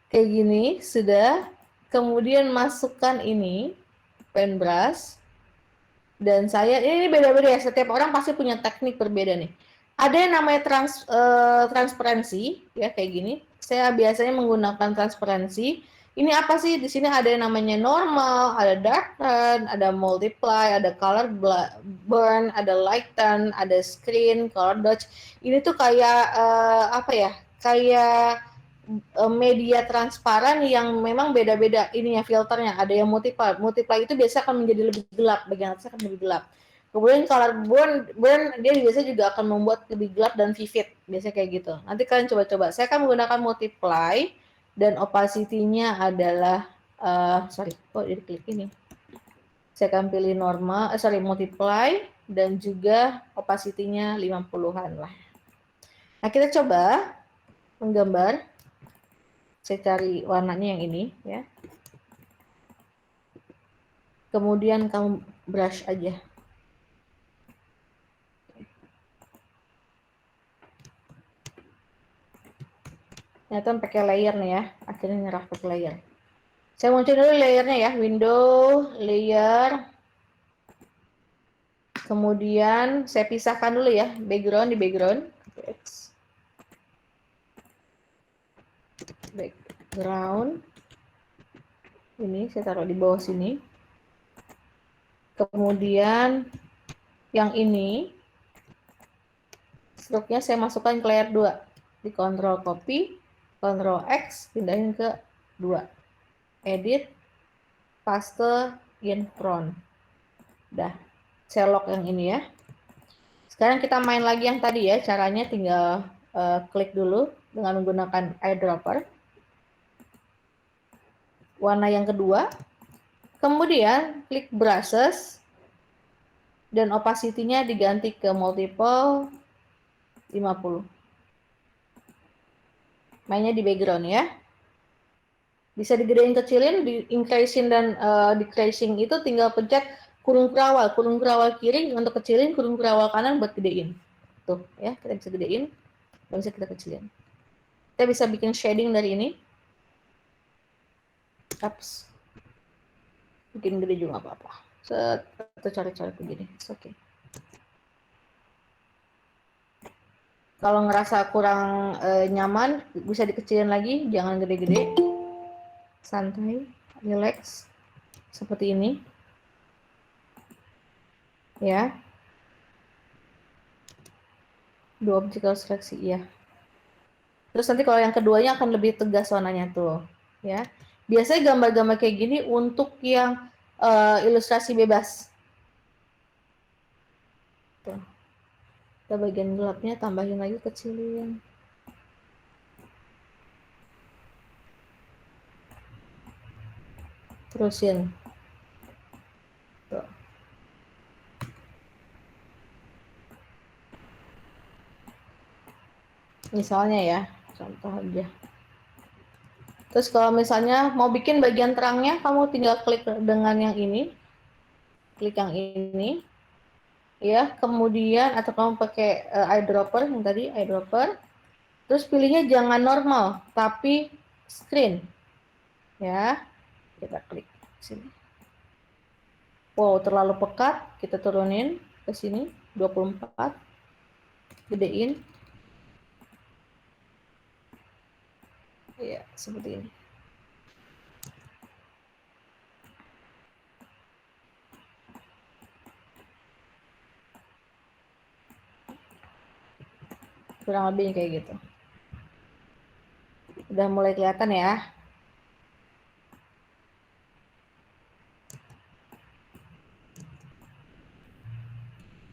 Kayak gini, sudah. Kemudian masukkan ini, pen brush. Dan saya, ini beda-beda ya, setiap orang pasti punya teknik berbeda nih. Ada yang namanya transparansi, ya kayak gini. Saya biasanya menggunakan transparansi. Ini apa sih? Di sini ada yang namanya normal, ada darken, ada multiply, ada color burn, ada lighten, ada screen, color dodge. Ini tuh kayak apa ya? Kayak media transparan yang memang beda-beda ininya filternya. Ada yang multiply. Multiply itu biasa akan menjadi lebih gelap, bagian atasnya akan lebih gelap. Kemudian color burn dia biasanya juga akan membuat lebih gelap dan vivid, biasanya kayak gitu. Nanti kalian coba-coba. Saya akan menggunakan multiply dan opacity-nya adalah jadi klik ini. Saya akan pilih normal, multiply dan juga opacity-nya 50-an lah. Nah, kita coba menggambar. Saya cari warnanya yang ini ya. Kemudian kamu brush aja. Ternyata pakai layer nih ya. Akhirnya nyerah pakai layer. Saya muncul dulu layernya ya. Window, layer. Kemudian saya pisahkan dulu ya. Background di background. Background. Ini saya taruh di bawah sini. Kemudian yang ini struknya saya masukkan ke layer 2. Di Ctrl copy, Ctrl X, pindahin ke 2. Edit, paste in front. Dah, saya lock yang ini ya. Sekarang kita main lagi yang tadi ya. Caranya tinggal klik dulu dengan menggunakan eyedropper. Warna yang kedua. Kemudian klik brushes dan opacity-nya diganti ke multiple 50. Mainnya di background ya. Bisa digedein kecilin, di increasing dan decreasing itu tinggal pencet kurung kerawal kiri untuk kecilin, kurung kerawal kanan buat gedein. Tuh ya, kita bisa gedein, bisa kita kecilin. Kita bisa bikin shading dari ini. Ups. Bikin gede juga apa-apa. Atau cari-cari begini. Oke. Okay. Kalau ngerasa kurang nyaman, bisa dikecilin lagi, jangan gede-gede. Santai, relax. Seperti ini. Ya. Dua objekal seleksi, ya. Terus nanti kalau yang keduanya akan lebih tegas warnanya tuh, ya. Biasanya gambar-gambar kayak gini untuk yang ilustrasi bebas. Tuh. Kita bagian gelapnya tambahin lagi kecilin. Terusin. Tuh. Misalnya ya, contoh aja. Terus kalau misalnya mau bikin bagian terangnya, kamu tinggal klik dengan yang ini. Klik yang ini. Ya, kemudian atau kamu pakai eyedropper yang tadi, eyedropper. Terus pilihnya jangan normal, tapi screen. Ya. Kita klik sini. Wow, terlalu pekat, kita turunin ke sini 24. Gedein. Ya, seperti ini. Kurang lebih kayak gitu. Udah mulai kelihatan ya.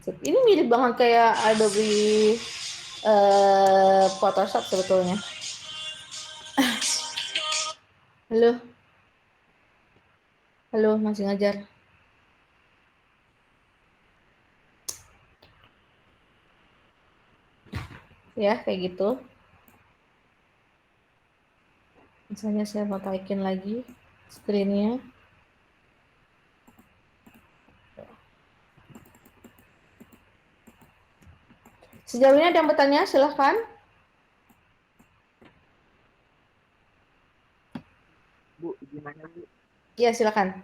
Ini mirip banget kayak Adobe Photoshop sebetulnya. Halo. Halo, masih ngajar. Ya, kayak gitu. Misalnya saya mau taikin lagi screen-nya. Sejauh ini ada yang bertanya, silahkan. Bu, gimana Bu? Iya, silakan.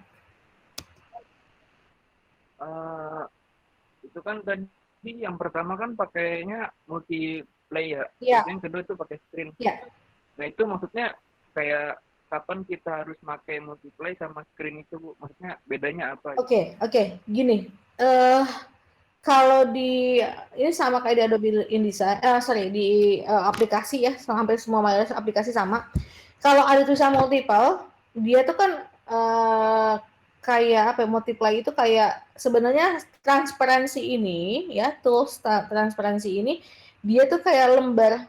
Itu kan tadi yang pertama kan pakainya multiplayer, Iya. yang kedua itu pakai screen. Iya. Nah itu maksudnya kayak kapan kita harus pakai multiplay sama screen itu Bu? Maksudnya bedanya apa? Oke. Gini. Kalau di ini sama kayak di Adobe InDesign, di aplikasi ya, hampir semua mayoritas aplikasi sama. Kalau ada tulisan multiple, dia tuh kan kayak apa? Multiply itu kayak sebenarnya transparansi ini ya, tools transparansi ini dia tuh kayak lembar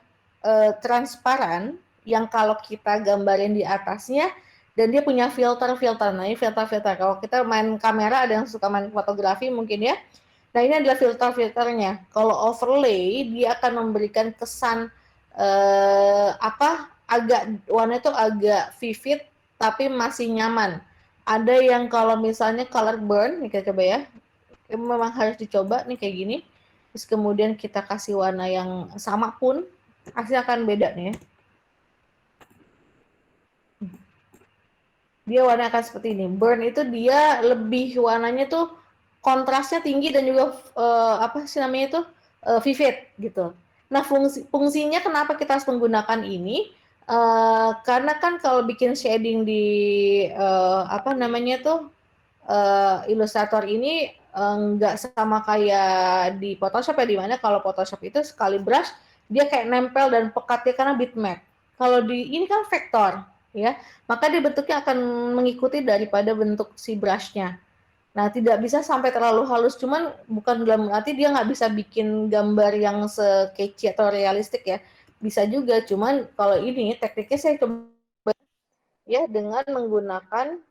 transparan yang kalau kita gambarin di atasnya dan dia punya filter-filter. Nah, ini filter-filter. Kalau kita main kamera, ada yang suka main fotografi mungkin ya. Nah, ini adalah filter-filternya. Kalau overlay, dia akan memberikan kesan agak warna itu agak vivid tapi masih nyaman. Ada yang kalau misalnya color burn, nih kita coba ya. Memang harus dicoba nih kayak gini. Terus kemudian kita kasih warna yang sama pun hasilnya akan beda nih ya. Dia warna akan seperti ini. Burn itu dia lebih warnanya tuh kontrasnya tinggi dan juga vivid gitu. Nah, fungsinya kenapa kita harus menggunakan ini? Karena kan kalau bikin shading di apa namanya tuh Illustrator ini nggak sama kayak di Photoshop ya, dimana kalau Photoshop itu sekali brush dia kayak nempel dan pekat ya karena bitmap. Kalau di ini kan vektor ya, maka dia bentuknya akan mengikuti daripada bentuk si brushnya. Nah, tidak bisa sampai terlalu halus, cuman bukan dalam arti dia nggak bisa bikin gambar yang sekeci atau realistik ya. Bisa juga, cuman kalau ini tekniknya saya coba ya dengan menggunakan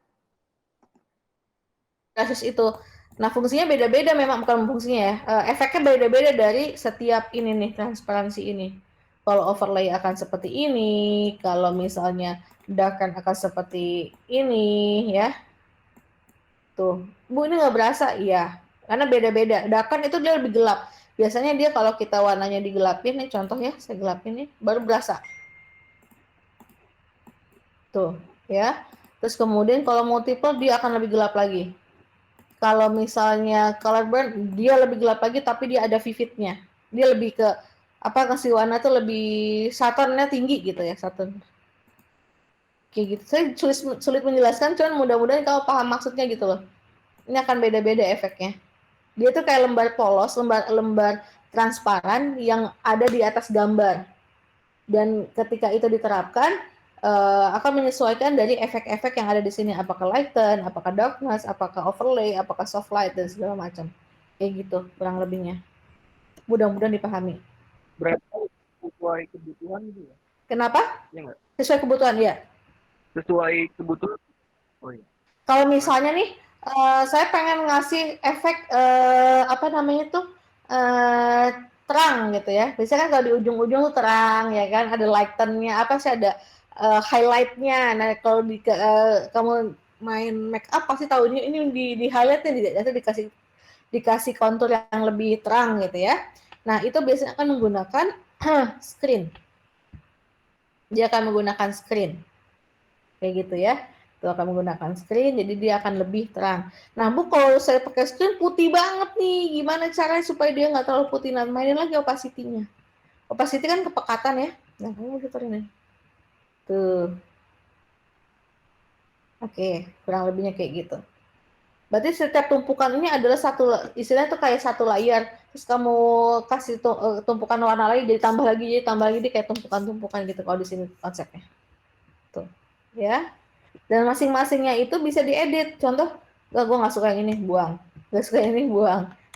kasus itu. Nah, fungsinya beda-beda memang, bukan fungsinya ya. Efeknya beda-beda dari setiap ini nih, transparansi ini. Kalau overlay akan seperti ini, kalau misalnya darken akan seperti ini ya. Tuh, Bu ini nggak berasa? Iya, karena beda-beda. Darken itu dia lebih gelap. Biasanya dia kalau kita warnanya digelapin, nih contoh ya, saya gelapin nih, baru berasa. Tuh, ya. Terus kemudian kalau multiple dia akan lebih gelap lagi. Kalau misalnya color burn dia lebih gelap lagi tapi dia ada vividnya. Dia lebih ke apa kasih warna tuh lebih Saturnnya tinggi gitu ya, Saturn. Kayak gitu. Saya sulit menjelaskan, cuman mudah-mudahan kau paham maksudnya gitu loh. Ini akan beda-beda efeknya. Dia tuh kayak lembar polos, lembar transparan yang ada di atas gambar. Dan ketika itu diterapkan akan menyesuaikan dari efek-efek yang ada di sini, apakah lighten, apakah darkness, apakah overlay, apakah soft light dan segala macam. Kayak gitu kurang lebihnya. Mudah-mudahan dipahami. Berarti sesuai kebutuhan gitu ya? Kenapa? Iya nggak? Sesuai kebutuhan ya. Sesuai kebutuhan. Oh iya. Kalau misalnya nih saya pengen ngasih efek apa namanya tuh terang gitu ya. Biasanya kan kalau di ujung-ujung tuh terang ya kan, ada lighten-nya, apa sih ada highlight-nya. Nah, kalau kamu main make up pasti tahu ini di highlight-nya dikasih kontur yang lebih terang gitu ya. Nah, itu biasanya akan menggunakan screen. Dia akan menggunakan screen. Kayak gitu ya. Itu akan menggunakan screen, jadi dia akan lebih terang. Nah, Bu, kalau saya pakai screen putih banget nih. Gimana caranya supaya dia nggak terlalu putih? Nah, mainin lagi opacity-nya. Opacity kan kepekatan ya. Nah, kamu puterin ya. Tuh. Oke, kurang lebihnya kayak gitu. Berarti setiap tumpukan ini adalah satu, istilahnya tuh kayak satu layer. Terus kamu kasih tumpukan warna lagi, jadi tambah lagi, dia kayak tumpukan-tumpukan gitu kalau di sini konsepnya. Tuh, ya. Dan masing-masingnya itu bisa diedit. Contoh, gue nggak suka yang ini, buang. Nggak suka yang ini,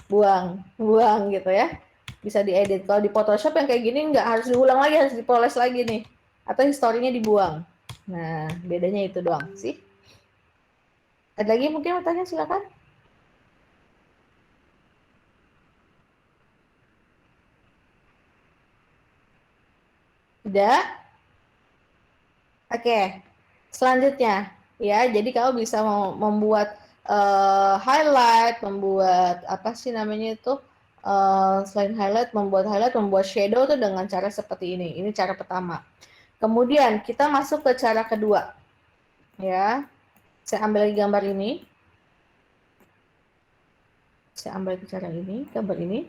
buang gitu ya. Bisa diedit. Kalau di Photoshop yang kayak gini nggak harus diulang lagi, harus dipoles lagi nih. Atau historinya dibuang. Nah, bedanya itu doang sih. Ada lagi mungkin mau tanya, silakan. Tidak? Oke. Selanjutnya, ya, jadi kamu bisa membuat highlight, membuat apa sih namanya itu, selain highlight, membuat shadow tuh dengan cara seperti ini. Ini cara pertama. Kemudian kita masuk ke cara kedua, ya. Saya ambil lagi gambar ini. Saya ambil ke cara ini, gambar ini.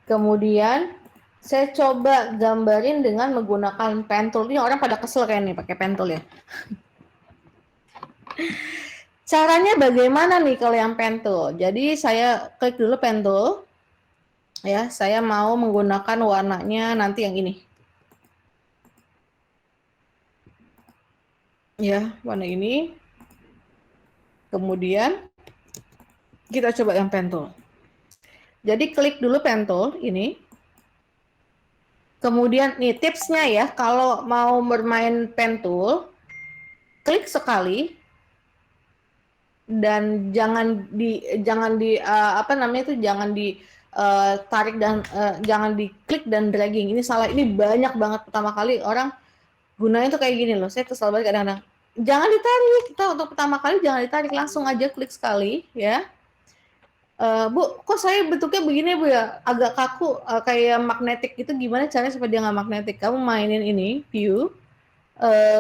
Kemudian saya coba gambarin dengan menggunakan pen tool. Ini orang pada kesel kayak nih pakai pen tool ya. Caranya bagaimana nih kalau yang pen tool? Jadi saya klik dulu pen tool. Ya, saya mau menggunakan warnanya nanti yang ini. Ya, warna ini. Kemudian kita coba yang pen tool. Jadi klik dulu pen tool ini. Kemudian nih tipsnya ya, kalau mau bermain pen tool, klik sekali dan jangan di apa namanya itu, jangan ditarik dan jangan diklik dan dragging. Ini salah, ini banyak banget pertama kali orang gunanya tuh kayak gini loh. Saya kesal banget kadang-kadang. Jangan ditarik, kita untuk pertama kali jangan ditarik, langsung aja klik sekali ya. Bu, kok saya bentuknya begini Bu ya, agak kaku, kayak magnetik gitu, gimana caranya supaya dia nggak magnetik? Kamu mainin ini, view,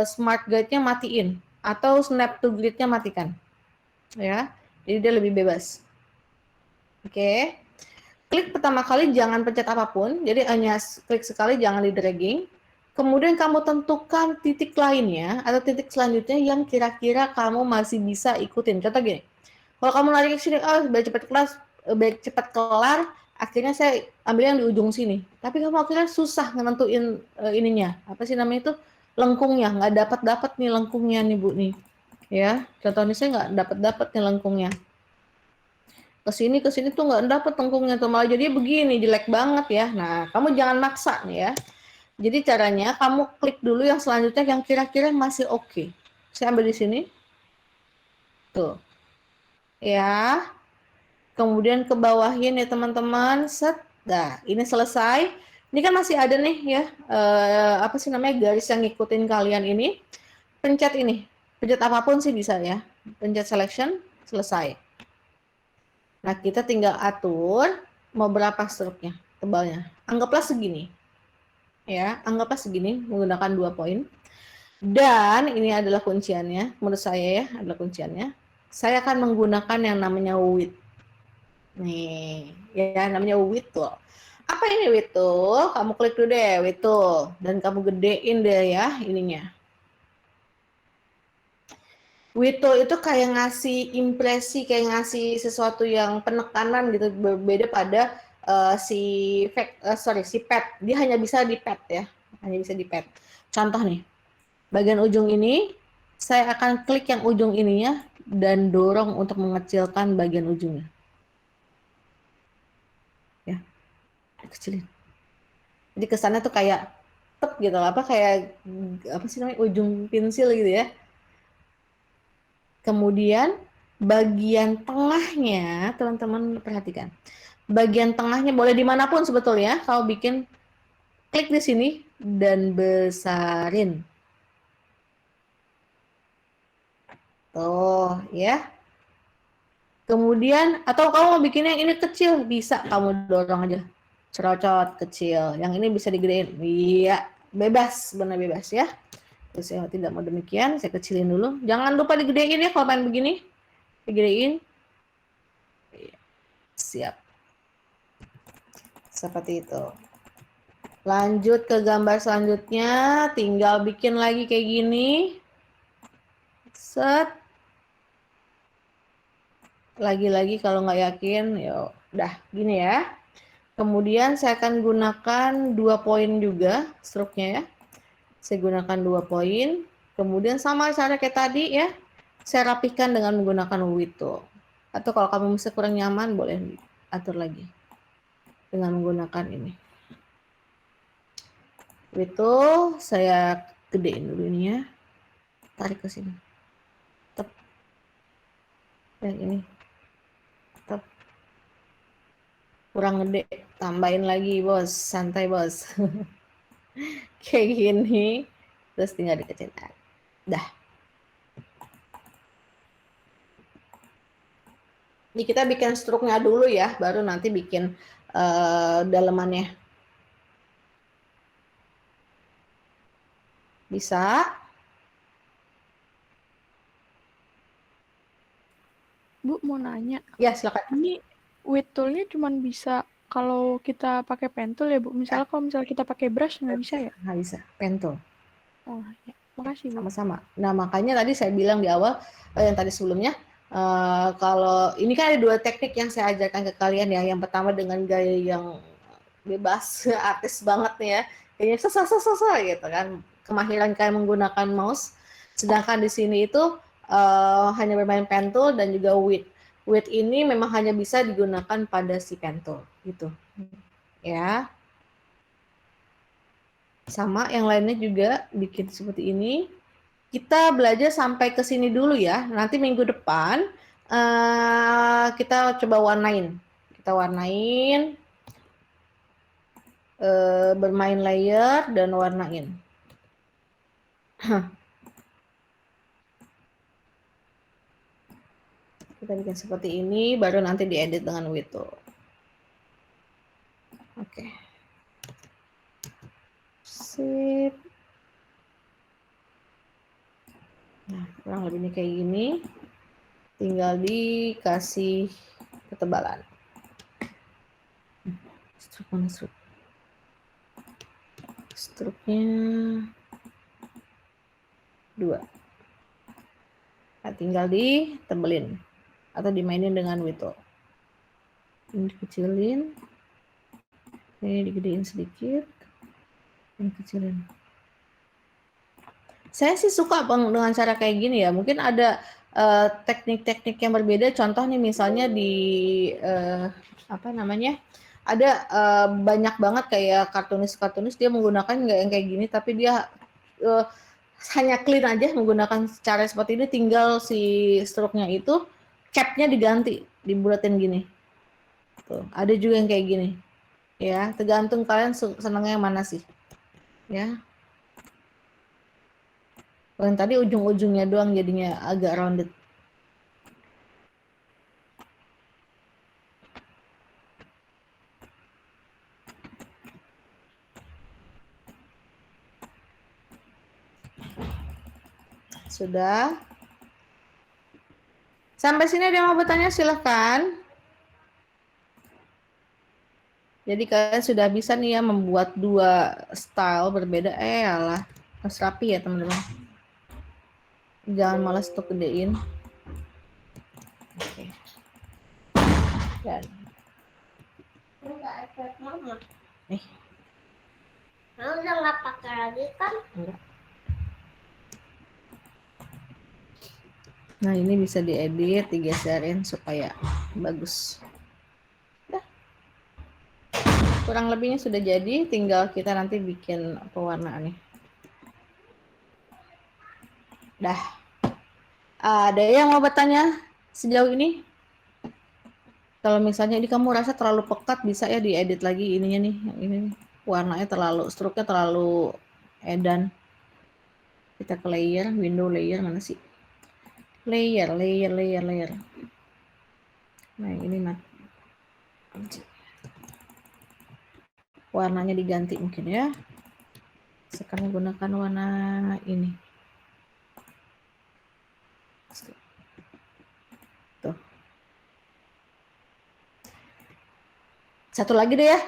smart guide-nya matiin, atau snap to grid-nya matikan. Ya, jadi dia lebih bebas. Oke. Klik pertama kali jangan pencet apapun, jadi hanya klik sekali, jangan di dragging. Kemudian kamu tentukan titik lainnya atau titik selanjutnya yang kira-kira kamu masih bisa ikutin. Contoh gini, kalau kamu lari ke sini, oh biar cepat kelar, akhirnya saya ambil yang di ujung sini. Tapi kamu akhirnya susah nentuin ininya, apa sih namanya itu, lengkungnya, nggak dapat nih lengkungnya nih Bu nih. Ya, contohnya saya nggak dapat nih lengkungnya. Ke sini tuh nggak dapat lengkungnya tuh, malah jadi begini, jelek banget ya. Nah, kamu jangan maksa nih ya. Jadi caranya kamu klik dulu yang selanjutnya yang kira-kira masih oke. Saya ambil di sini. Tuh. Ya. Kemudian ke bawahin ya teman-teman. Set. Nah, ini selesai. Ini kan masih ada nih ya. Apa sih namanya garis yang ngikutin kalian ini. Pencet ini. Pencet apapun sih bisa ya. Pencet selection. Selesai. Nah, kita tinggal atur mau berapa struknya, tebalnya. Anggaplah segini. Ya, anggaplah segini menggunakan 2 poin. Dan ini adalah kunciannya, menurut saya ya, adalah kunciannya. Saya akan menggunakan yang namanya width. Nih, ya namanya width tool. Apa ini width tool? Kamu klik dulu deh width tool dan kamu gedein deh ya ininya. Width tool itu kayak ngasih impresi, kayak ngasih sesuatu yang penekanan gitu, berbeda pada si pad. Dia hanya bisa di pad ya, hanya bisa di pad. Contoh nih, bagian ujung ini saya akan klik yang ujung ininya dan dorong untuk mengecilkan bagian ujungnya. Ya, kecilin. Jadi kesannya tuh kayak tep gitu, kayak apa sih namanya, ujung pensil gitu ya. Kemudian bagian tengahnya, teman-teman perhatikan. Bagian tengahnya boleh dimanapun sebetulnya. Kalau bikin, klik di sini dan besarin. Tuh ya. Kemudian, atau kamu mau bikinnya ini kecil, bisa kamu dorong aja. Cerocot kecil. Yang ini bisa digedein. Iya, bebas, benar bebas ya. Terus saya tidak mau demikian, saya kecilin dulu. Jangan lupa digedein ya kalau pengen begini. Digedein. Siap. Seperti itu. Lanjut ke gambar selanjutnya, tinggal bikin lagi kayak gini. Set. Lagi-lagi kalau nggak yakin, ya udah gini ya. Kemudian saya akan gunakan 2 poin juga struknya ya. Saya gunakan 2 poin. Kemudian sama cara kayak tadi ya. Saya rapihkan dengan menggunakan width tool. Atau kalau kamu masih kurang nyaman, boleh atur lagi dengan menggunakan ini. Width tool saya gedein dulu ini ya. Tarik ke sini. Tep. Yang ini. Tep. Kurang gede, tambahin lagi bos, santai bos. Kayak gini, terus tinggal dikecilin. Dah. Ini kita bikin struknya dulu ya, baru nanti bikin dalemannya. Bisa? Bu, mau nanya. Ya, silakan. Ini width tool-nya cuma bisa kalau kita pakai pen tool ya, Bu? Misalnya kalau kita pakai brush nggak bisa ya? Nggak bisa, pen tool. Oh, ya. Makasih, Bu. Sama-sama. Nah, makanya tadi saya bilang di awal, yang tadi sebelumnya, kalau ini kan ada 2 teknik yang saya ajarkan ke kalian ya. Yang pertama dengan gaya yang bebas, artis banget nih ya. Kayaknya gitu kan. Kemahiran kalian menggunakan mouse. Sedangkan di sini itu hanya bermain pen tool dan juga width. Width ini memang hanya bisa digunakan pada si pen tool gitu. Ya. Sama yang lainnya juga bikin seperti ini. Kita belajar sampai ke sini dulu ya. Nanti minggu depan kita coba warnain. Kita warnain, bermain layer dan warnain. Kita bikin seperti ini, baru nanti diedit dengan width tool. Oke. Sip. Nah, kurang lebihnya kayak gini. Tinggal dikasih ketebalan. Struk mana struk? Struknya 2. Nah, tinggal ditebelin atau dimainin dengan Wito. Ini dikecilin, ini digedein sedikit, ini kecilin. Saya sih suka dengan cara kayak gini ya. Mungkin ada teknik-teknik yang berbeda. Contoh nih misalnya di apa namanya? Ada banyak banget kayak kartunis dia menggunakan nggak yang kayak gini, tapi dia hanya clean aja menggunakan cara seperti ini. Tinggal si stroke-nya itu cap-nya diganti, dibulatin gini. Tuh, ada juga yang kayak gini. Ya, tergantung kalian senangnya yang mana sih. Ya. Kalau yang tadi ujung-ujungnya doang jadinya agak rounded. Sudah. Sampai sini ada yang mau bertanya silahkan. Jadi kalian sudah bisa nih ya membuat 2 style berbeda. Alah, harus rapi ya teman-teman. Jangan malas untuk gedein. Oke. Dan Enggak efek mama. Eh. Nah, udah nggak pakai lagi kan? Enggak. Nah, ini bisa diedit, digeserin supaya bagus. Udah. Kurang lebihnya sudah jadi, tinggal kita nanti bikin pewarnaannya. Dah. Ada yang mau bertanya sejauh ini? Kalau misalnya ini kamu rasa terlalu pekat, bisa ya diedit lagi ininya nih, yang ini nih. Warnanya terlalu, stroke-nya terlalu edan. Kita ke layer, window layer mana sih? Layer. Nah, ini mah. Warnanya diganti mungkin ya. Sekarang gunakan warna ini. Tuh. Satu lagi deh ya.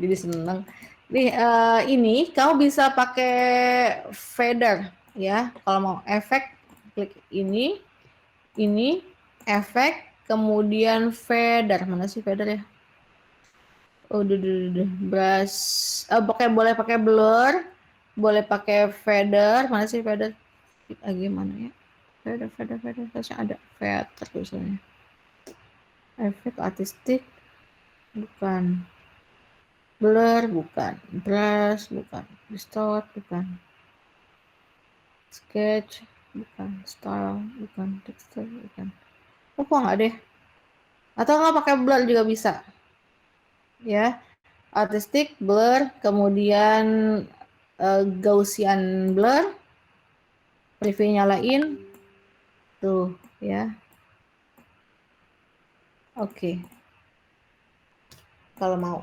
Jadi seneng. Nih, ini kamu bisa pakai fader ya. Kalau mau efek, klik ini, efek, kemudian fader. Mana sih fader ya? Oh, brush. Boleh pakai blur, boleh pakai fader. Mana sih fader? Gimana ya? Fader. Harusnya ada fader tulisannya. Efek artistik, bukan. Blur, bukan. Brush, bukan. Distort, bukan. Sketch, bukan. Style, bukan. Texture, bukan. Oh, kok nggak deh? Atau nggak pakai blur juga bisa. Ya, artistic, blur, kemudian Gaussian blur, preview nyalain, tuh ya. Oke. Kalau mau.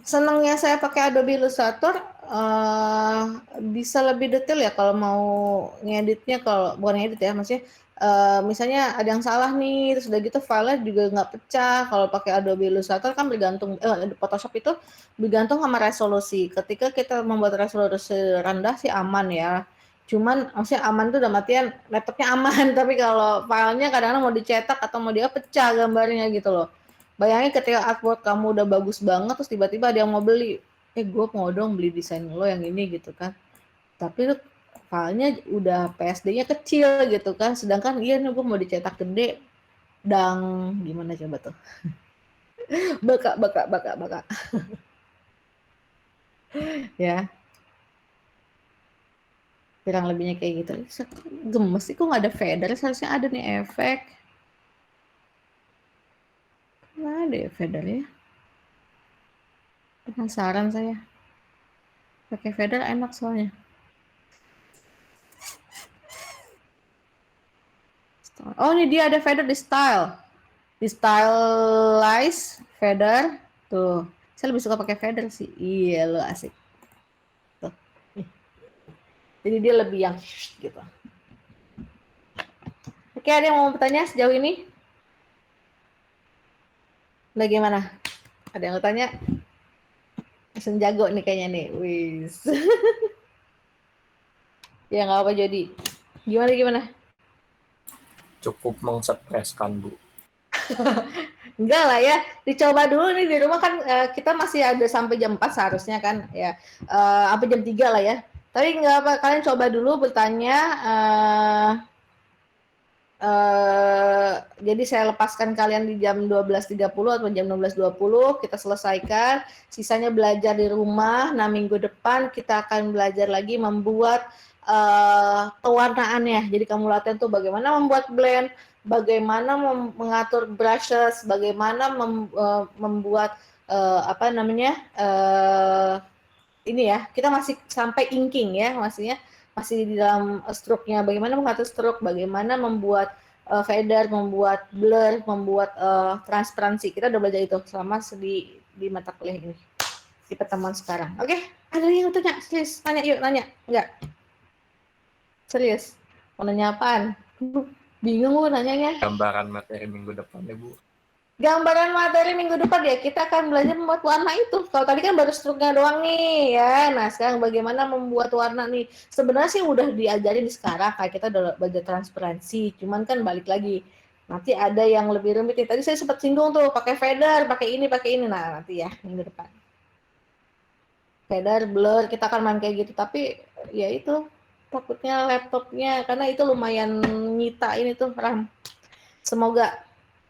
Senangnya saya pakai Adobe Illustrator bisa lebih detail ya kalau mau ngeditnya, kalau bukan ngedit ya maksudnya misalnya ada yang salah nih terus udah gitu filenya juga nggak pecah. Kalau pakai Adobe Illustrator kan bergantung Photoshop itu bergantung sama resolusi. Ketika kita membuat resolusi rendah sih aman ya. Cuman maksudnya aman tuh dalam artian laptopnya aman tapi kalau filenya kadang-kadang mau dicetak atau mau dia pecah gambarnya gitu loh. Bayangin ketika artwork kamu udah bagus banget terus tiba-tiba ada yang mau beli, gue mau dong beli desain lo yang ini gitu kan. Tapi filenya udah PSD-nya kecil gitu kan, sedangkan iya nih gue mau dicetak gede, gimana coba tuh? Baka. Ya. Kurang lebihnya kayak gitu. Gemes sih, kok nggak ada fader, seharusnya ada nih efek. Nggak ada ya fader ya. Penasaran saya. Pakai fader enak soalnya. Oh, ini dia ada fader di style. Di stylize fader. Tuh. Saya lebih suka pakai fader sih. Iya, lo asik. Tuh. Jadi dia lebih yang gitu. Oke, ada yang mau bertanya sejauh ini? Bagaimana? Ada yang mau tanya? Langsung jago nih kayaknya nih. Wis. Ya nggak apa jadi. Gimana? Cukup mengstreskan, Bu. Enggak lah ya, dicoba dulu nih di rumah kan kita masih ada sampai jam 4 seharusnya kan ya. Sampai jam 3 lah ya. Tapi enggak apa, kalian coba dulu bertanya jadi saya lepaskan kalian di jam 12.30 atau jam 16.20 kita selesaikan, sisanya belajar di rumah. Nah, minggu depan kita akan belajar lagi membuat pewarnaannya. Jadi kamu latihan tuh bagaimana membuat blend, bagaimana mengatur brushes, bagaimana membuat apa namanya ini ya, kita masih sampai inking ya, maksudnya masih di dalam stroke-nya, bagaimana mengatur stroke, bagaimana membuat fader, membuat blur, membuat transparansi. Kita udah belajar itu selama di mata kuliah ini, di pertemuan sekarang. Oke, ada yang tanya? Serius, tanya yuk, nanya. Enggak? Serius? Mau nanya apaan? Bingung Bu nanyanya. Gambaran materi minggu depan ya, Bu. Gambaran materi minggu depan ya, kita akan belajar membuat warna itu. Kalau tadi kan baru struknya doang nih ya. Nah, sekarang bagaimana membuat warna nih. Sebenarnya sih udah diajarin di sekarang, kayak kita udah belajar transparansi. Cuman kan balik lagi, nanti ada yang lebih rumit nih. Tadi saya sempat singgung tuh, pakai fader, pakai ini. Nah, nanti ya minggu depan. Fader, blur, kita akan main kayak gitu. Tapi ya itu, takutnya laptopnya, karena itu lumayan nyita ini tuh RAM. Semoga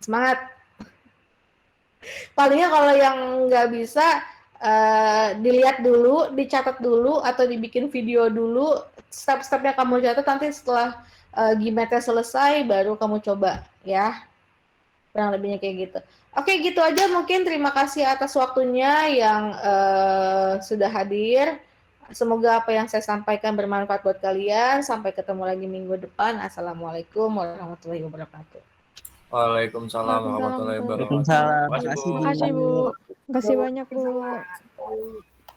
semangat. Palingnya kalau yang nggak bisa dilihat dulu, dicatat dulu, atau dibikin video dulu, step-stepnya kamu catat, nanti setelah Gmatnya selesai baru kamu coba ya, kurang lebihnya kayak gitu. Oke, gitu aja mungkin. Terima kasih atas waktunya yang sudah hadir. Semoga apa yang saya sampaikan bermanfaat buat kalian. Sampai ketemu lagi minggu depan. Assalamualaikum warahmatullahi wabarakatuh. Waalaikumsalam warahmatullahi wabarakatuh. Waalaikumsalam. Makasih, Bu. Makasih, Bu. Makasih, Bu. Makasih banyak, Bu.